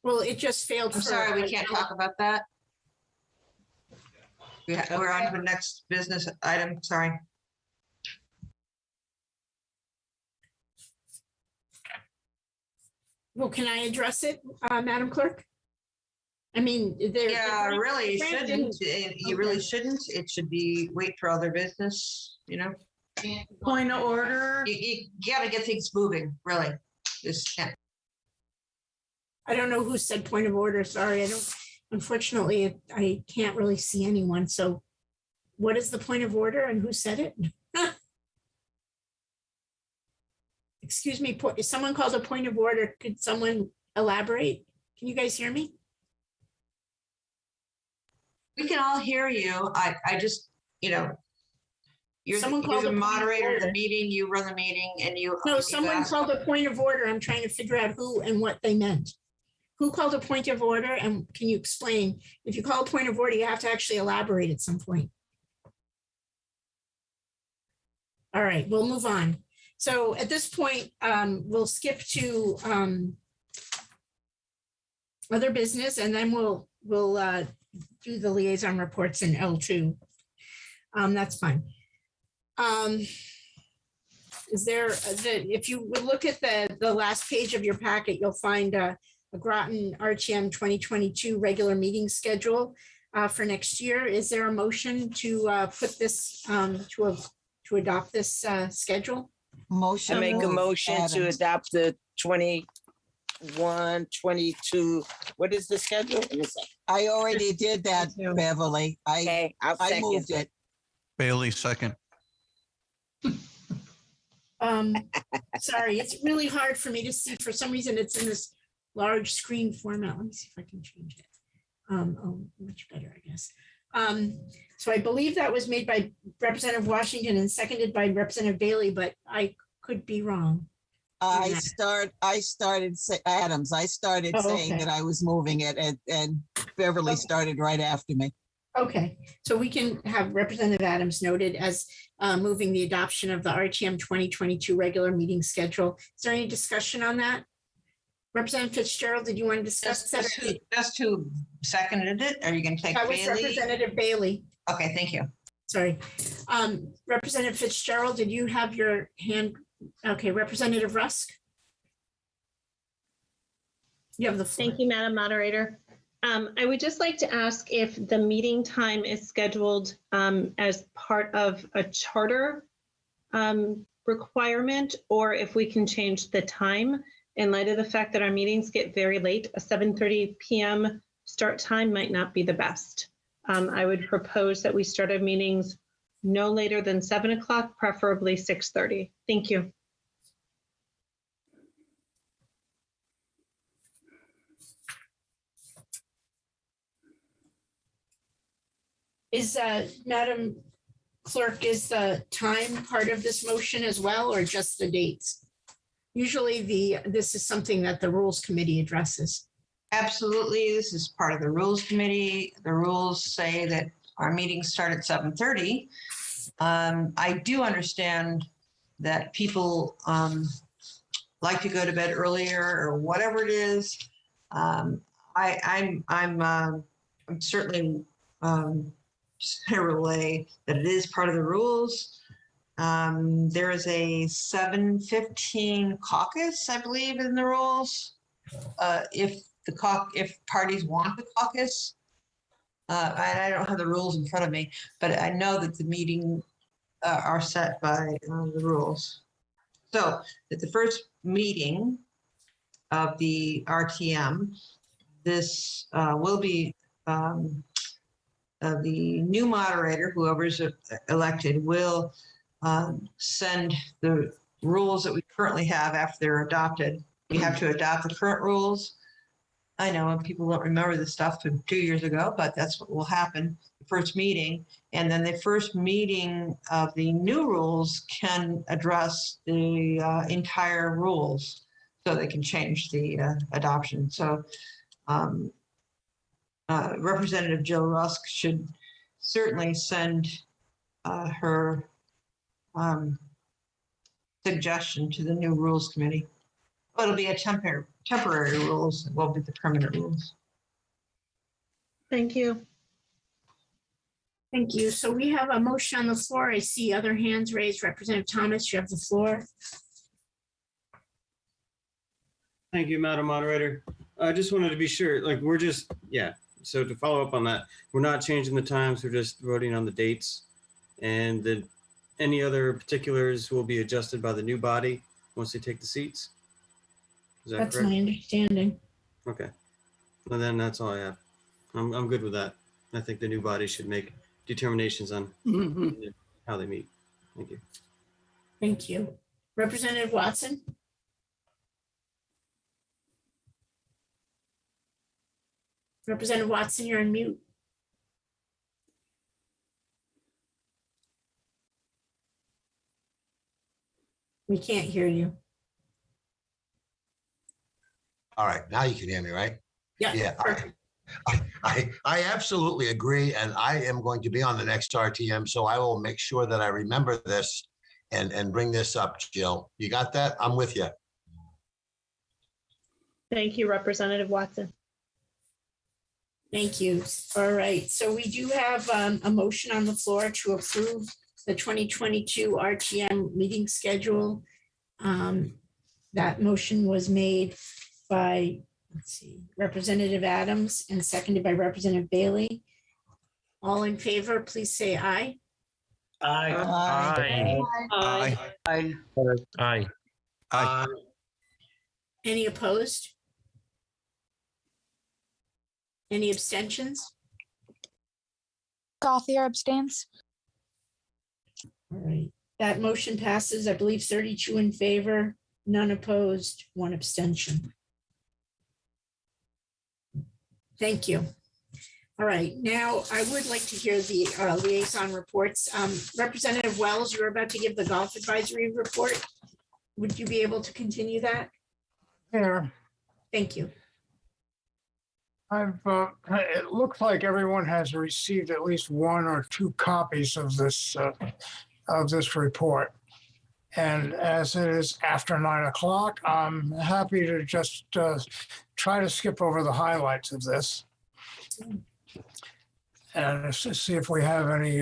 Well, it just failed. I'm sorry, we can't talk about that. We're on to the next business item, sorry. Well, can I address it, Madam Clerk? I mean, Yeah, really shouldn't. You really shouldn't. It should be wait for other business, you know? Point of order. You gotta get things moving, really. Just can't. I don't know who said point of order. Sorry, unfortunately, I can't really see anyone. So what is the point of order and who said it? Excuse me, if someone called a point of order, could someone elaborate? Can you guys hear me? We can all hear you. I just, you're the moderator of the meeting, you run the meeting and you. No, someone called a point of order. I'm trying to figure out who and what they meant. Who called a point of order, and can you explain? If you call a point of order, you have to actually elaborate at some point. All right, we'll move on. So at this point, we'll skip to other business, and then we'll do the liaison reports in L2. That's fine. Is there, if you look at the last page of your packet, you'll find a Groton R.T.M 2022 regular meeting schedule for next year. Is there a motion to put this, to adopt this schedule? I make a motion to adopt the 21, 22. What is the schedule? I already did that, Beverly. Okay, I'll I second. moved it. Bailey, second. Sorry, it's really hard for me to see. For some reason, it's in this large screen format. Let me see if I can change it. Oh, much better, I guess. So I believe that was made by Representative Washington and seconded by Representative Bailey, but I could be wrong. Adams, I started saying okay. that I was moving it and Beverly started right after me. Okay, so we can have Representative Adams noted as moving the adoption of the RTM 2022 regular meeting schedule. Is there any discussion on that? Representative Fitzgerald, did you want to discuss that? Just who seconded it? Are you going to take That was Bailey? Representative Bailey. Okay, thank you. Sorry. Representative Fitzgerald, did you have your hand? Okay, Representative Rusk? You have the floor. Thank you, Madam Moderator. I would just like to ask if the meeting time is scheduled as part of a charter requirement, or if we can change the time in light of the fact that our meetings get very late. A 7:30 p.m. start time might not be the best. I would propose that we start our meetings no later than 7 o'clock, preferably 6:30. Thank you. Is Madam Clerk, is the time part of this motion as well, or just the dates? Usually this is something that the Rules Committee addresses. Absolutely. This is part of the Rules Committee. The rules say that our meetings start at 7:30. I do understand that people like to go to bed earlier or whatever it is. I'm certainly just going to relay that it is part of the rules. There is a 7:15 caucus, I believe, in the rules. If parties want the caucus, I don't have the rules in front of me, but I know that the meeting are set by the rules. So at the first meeting of the RTM, this will be the new moderator, whoever's elected, will send the rules that we currently have after they're adopted. We have to adopt the current rules. I know, and people don't remember this stuff from 2 years ago, but that's what will happen, the first meeting. And then the first meeting of the new rules can address the entire rules, so they can change the adoption. So Representative Jill Rusk should certainly send her suggestion to the new Rules Committee. Well, it'll be a temporary rules. It won't be the permanent rules. Thank you. Thank you. So we have a motion on the floor. I see other hands raised. Representative Thomas, you have the floor. Thank you, Madam Moderator. I just wanted to be sure, like, so to follow up on that, we're not changing the times, we're just voting on the dates, and then any other particulars will be adjusted by the new body once they take the seats? Is that correct? That's my understanding. Okay. Well, then that's all I have. I'm good with that. I think the new body should make determinations on how they meet. Thank you. Thank you. Representative Watson? Representative Watson, you're on mute. We can't hear you. All right, now you can hear me, right? Yeah. Yeah. I absolutely agree, and I am going to be on the next RTM, so I will make sure that I remember this and bring this up, Jill. You got that? I'm with you. Thank you, Representative Watson. Thank you. All right, so we do have a motion on the floor to approve the 2022 RTM meeting schedule. That motion was made by, let's see, Representative Adams and seconded by Representative Bailey. All in favor, please say aye. Aye. Aye. Aye. Aye. Aye. Any opposed? Any abstentions? Gothier abstains. All right, that motion passes, I believe 32 in favor, none opposed, one abstention. Thank you. All right, now I would like to hear the liaison reports. Representative Wells, you're about to give the golf advisory report. Would you be able to continue that? Here. Thank you. It looks like everyone has received at least one or two copies of this report. And as it is after 9 o'clock, I'm happy to just try to skip over the highlights of this and see if we have any.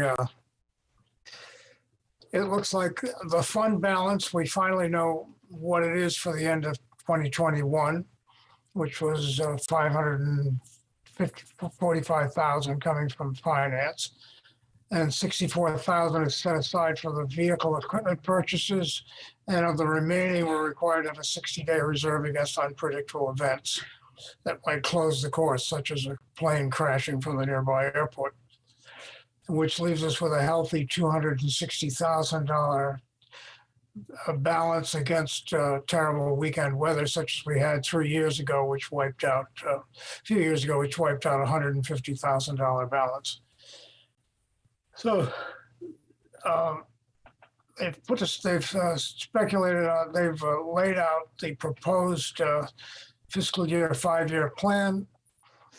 It looks like the fund balance, we finally know what it is for the end of 2021, which was 545,000 coming from finance. And 64,000 is set aside for the vehicle equipment purchases. And of the remaining, we're required to have a 60-day reserve against unpredictable events that might close the course, such as a plane crashing from the nearby airport, which leaves us with a healthy $260,000 balance against terrible weekend weather, such as we had 3 years ago, which wiped out, a few years ago, which wiped out a $150,000 balance. So they've speculated on, they've laid out the proposed fiscal year 5-year plan,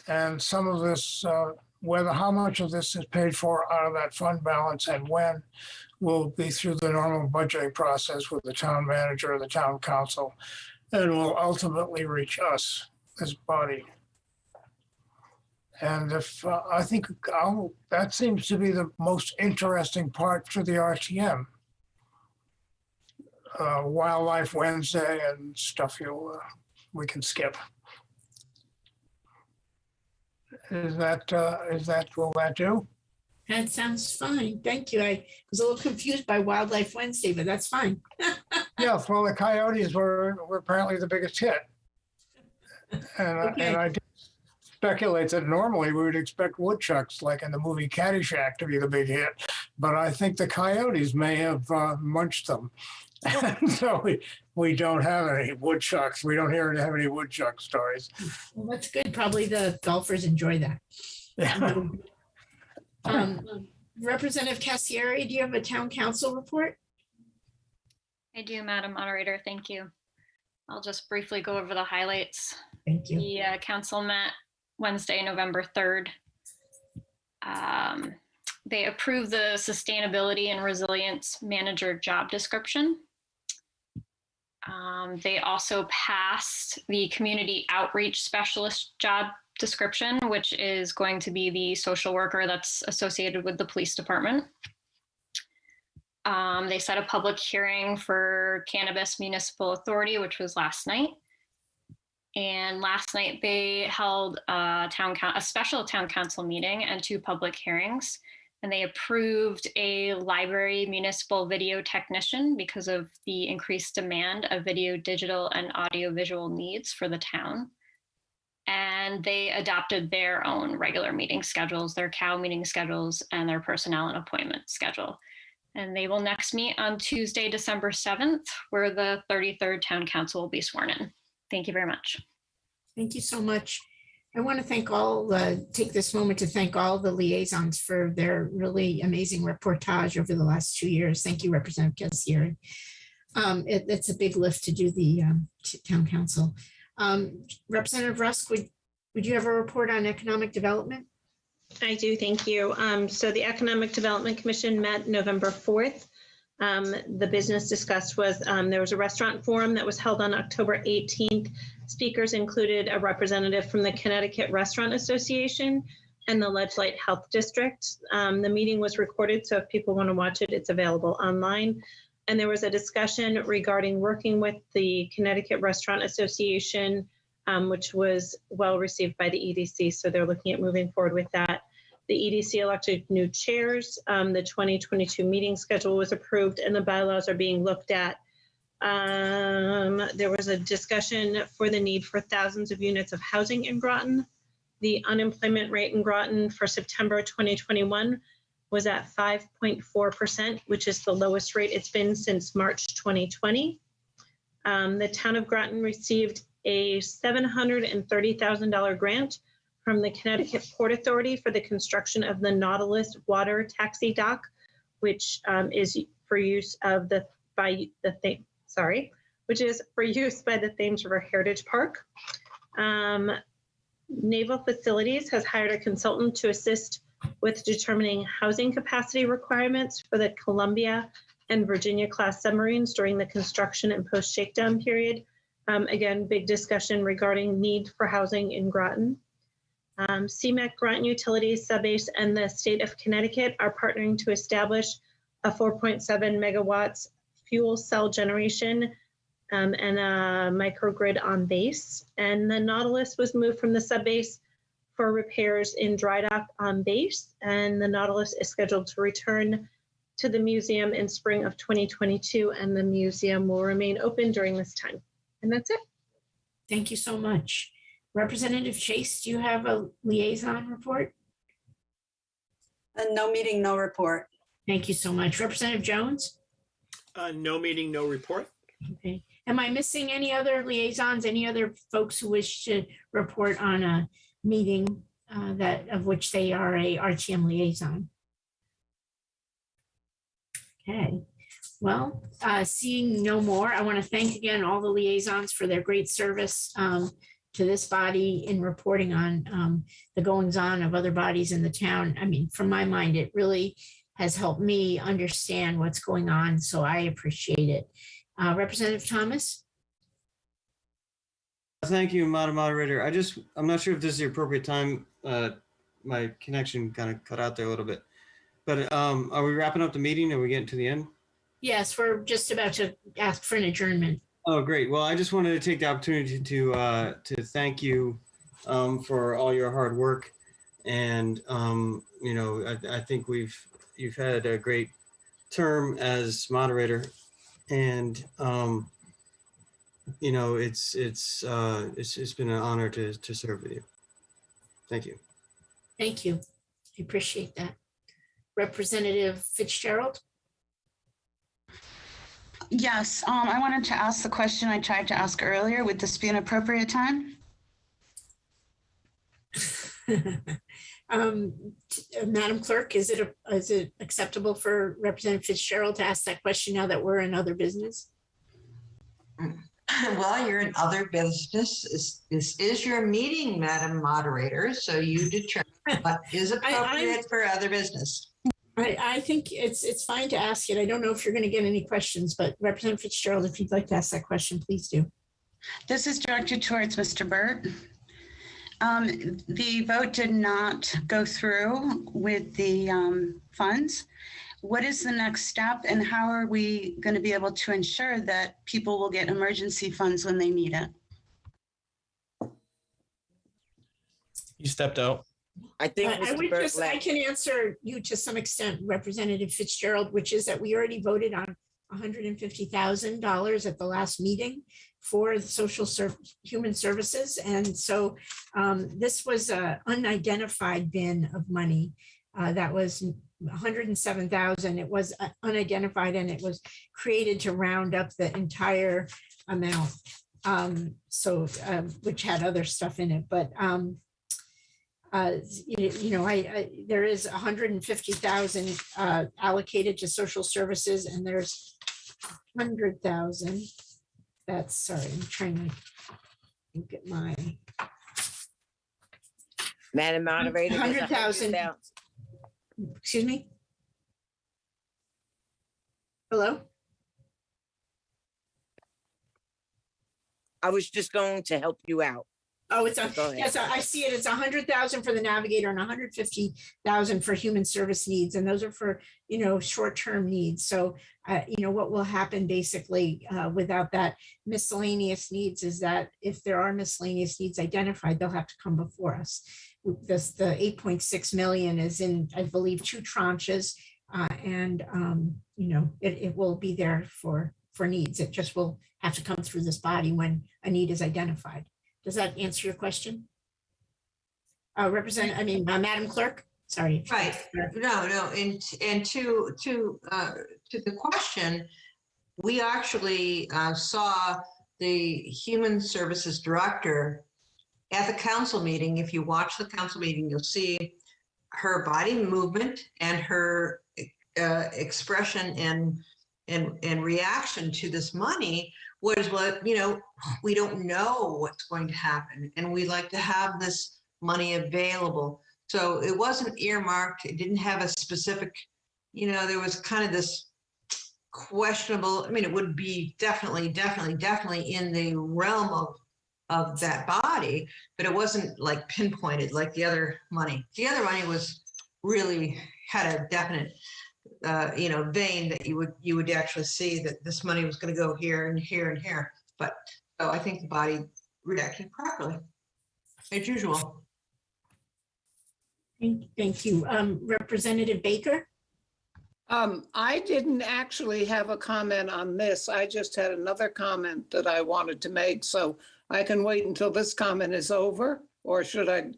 and some of this, how much of this is paid for out of that fund balance and when will be through the normal budgeting process with the town manager or the town council, and will ultimately reach us, this body. And if I think that seems to be the most interesting part for the RTM. Wildlife Wednesday and stuff we can skip. Will that do? That sounds fine. Thank you. I was a little confused by Wildlife Wednesday, but that's fine. Yeah, well, the coyotes were apparently the biggest hit. And I did speculate that normally we would expect woodchucks, like in the movie Caddyshack, to be the big hit. But I think the coyotes may have munched them. And so we don't have any woodchucks. We don't have any woodchuck stories. Well, that's good. Probably the golfers enjoy that. Yeah. Representative Cassieri, do you have a town council report? I do, Madam Moderator. Thank you. I'll just briefly go over the highlights. Thank you. The council met Wednesday, November 3rd. They approved the Sustainability and Resilience Manager job description. They also passed the Community Outreach Specialist job description, which is going to be the social worker that's associated with the police department. They set a public hearing for Cannabis Municipal Authority, which was last night. And last night they held a special town council meeting and 2 public hearings. And they approved a library municipal video technician because of the increased demand of video, digital, and audiovisual needs for the town. And they adopted their own regular meeting schedules, their COW meeting schedules, and their personnel and appointment schedule. And they will next meet on Tuesday, December 7th, where the 33rd Town Council will be sworn in. Thank you very much. Thank you so much. I want to take this moment to thank all the liaisons for their really amazing reportage over the last 2 years. Thank you, Representative Cassieri. It's a big lift to do the town council. Representative Rusk, would you have a report on economic development? I do, thank you. So the Economic Development Commission met November 4th. The business discussed was there was a restaurant forum that was held on October 18th. Speakers included a representative from the Connecticut Restaurant Association and the Ledgelight Health District. The meeting was recorded, so if people want to watch it, it's available online. And there was a discussion regarding working with the Connecticut Restaurant Association, which was well received by the EDC. So they're looking at moving forward with that. The EDC elected new chairs. The 2022 meeting schedule was approved and the bylaws are being looked at. There was a discussion for the need for thousands of units of housing in Groton. The unemployment rate in Groton for September 2021 was at 5.4%, which is the lowest rate it's been since March 2020. The town of Groton received a $730,000 grant from the Connecticut Port Authority for the construction of the Nautilus water taxi dock, which is for use of which is for use by the Thames River Heritage Park. Naval Facilities has hired a consultant to assist with determining housing capacity requirements for the Columbia and Virginia-class submarines during the construction and post-shakedown period. Again, big discussion regarding need for housing in Groton. CMEC, Groton Utilities, Subbase, and the state of Connecticut are partnering to establish a 4.7 megawatts fuel cell generation and a microgrid on base. And the Nautilus was moved from the subbase for repairs in dry dock on base. And the Nautilus is scheduled to return to the museum in spring of 2022, and the museum will remain open during this time. And that's it. Thank you so much. Representative Chase, do you have a liaison report? No meeting, no report. Thank you so much. Representative Jones? No meeting, no report. Okay. Am I missing any other liaisons, any other folks who wish to report on a meeting that of which they are a RTM liaison? Okay. Well, seeing no more, I want to thank again all the liaisons for their great service to this body in reporting on the goings-on of other bodies in the town. I mean, from my mind, it really has helped me understand what's going on, so I appreciate it. Representative Thomas? Thank you, Madam Moderator. I'm not sure if this is the appropriate time. My connection kind of cut out there a little bit. But are we wrapping up the meeting? Are we getting to the end? Yes, we're just about to ask for an adjournment. Oh, great. Well, I just wanted to take the opportunity to thank you for all your hard work. And, you know, I think you've had a great term as moderator. And, you know, it's been an honor to serve with you. Thank you. Thank you. I appreciate that. Representative Fitzgerald? Yes, I wanted to ask the question I tried to ask earlier. Would this be an appropriate time? Madam Clerk, is it acceptable for Representative Fitzgerald to ask that question now that we're in other business? Well, you're in other business. This is your meeting, Madam Moderator, so you determine what is appropriate for other business. I think it's fine to ask it. I don't know if you're going to get any questions, but Representative Fitzgerald, if you'd like to ask that question, please do. This is directed towards Mr. Burt. The vote did not go through with the funds. What is the next step, and how are we going to be able to ensure that people will get emergency funds when they need it? You stepped out. I think I can answer you to some extent, Representative Fitzgerald, which is that we already voted on $150,000 at the last meeting for the human services. And so this was an unidentified bin of money that was $107,000. It was unidentified, and it was created to round up the entire amount. Which had other stuff in it, but there is $150,000 allocated to social services, and there's 100,000. Sorry, I'm trying to look at my. Madam Moderator. 100,000. Excuse me. Hello. I was just going to help you out. Oh, yes, I see it. It's 100,000 for the navigator and 150,000 for human service needs. And those are for, short-term needs. So, what will happen basically without that miscellaneous needs is that if there are miscellaneous needs identified, they'll have to come before us. The 8.6 million is in, I believe, 2 tranches. It will be there for needs. It just will have to come through this body when a need is identified. Does that answer your question? Madam Clerk, sorry. Right, no, and to the question, we actually saw the Human Services Director at the council meeting. If you watch the council meeting, you'll see her body movement and her expression and reaction to this money was we don't know what's going to happen, and we like to have this money available. So it wasn't earmarked. It didn't have a specific, there was kind of this questionable. I mean, it would be definitely in the realm of that body, but it wasn't like pinpointed like the other money. The other money was really had a definite, vein that you would actually see that this money was going to go here and here and here. But so I think the body reacted properly, as usual. Thank you. Representative Baker? I didn't actually have a comment on this. I just had another comment that I wanted to make, so I can wait until this comment is over, or should I?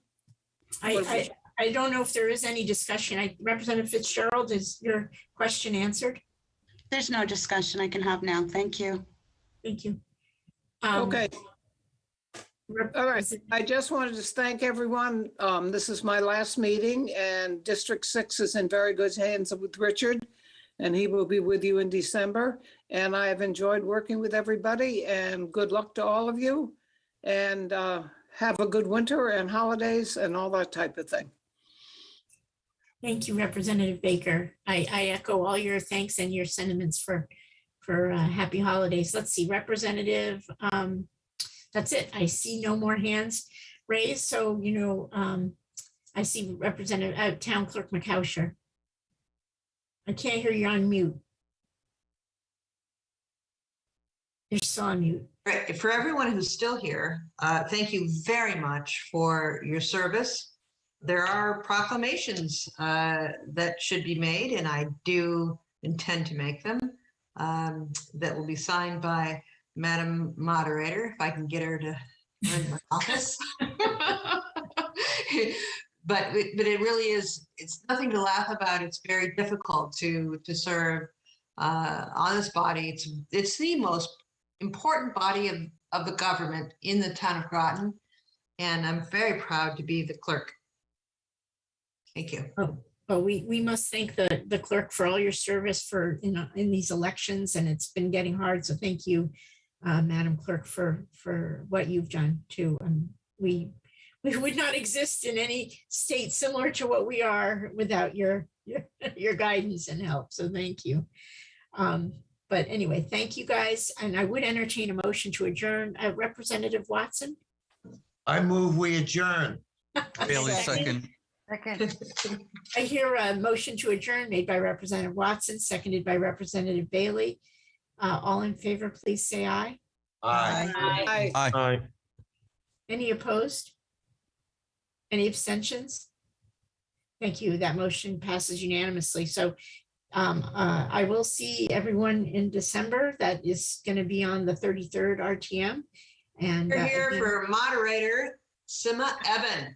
I don't know if there is any discussion. Representative Fitzgerald, is your question answered? There's no discussion I can have now. Thank you. Thank you. Okay. All right. I just wanted to thank everyone. This is my last meeting, and District 6 is in very good hands with Richard, and he will be with you in December. And I have enjoyed working with everybody, and good luck to all of you. And have a good winter and holidays and all that type of thing. Thank you, Representative Baker. I echo all your thanks and your sentiments for happy holidays. Let's see, Representative, that's it. I see no more hands raised. So, I see Representative Town Clerk McCousher. I can't hear you on mute. You're still on mute. Right. For everyone who's still here, thank you very much for your service. There are proclamations that should be made, and I do intend to make them, that will be signed by Madam Moderator, if I can get her to run my office. But it really is, it's nothing to laugh about. It's very difficult to serve on this body. It's the most important body of the government in the town of Groton, and I'm very proud to be the clerk. Thank you. Oh, we must thank the clerk for all your service for in these elections, and it's been getting hard. So thank you, Madam Clerk, for what you've done too. We would not exist in any state similar to what we are without your guidance and help. So thank you. But anyway, thank you guys, and I would entertain a motion to adjourn. Representative Watson. I move we adjourn. Bailey, second. I hear a motion to adjourn made by Representative Watson, seconded by Representative Bailey. All in favor, please say aye. Aye. Aye. Any opposed? Any abstentions? Thank you. That motion passes unanimously. So I will see everyone in December. That is going to be on the 33rd RTM. And we're here for moderator Sima Evan.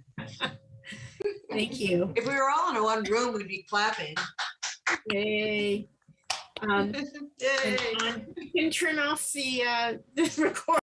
Thank you. If we were all in one room, we'd be clapping. Yay. Yay. You can turn off the record.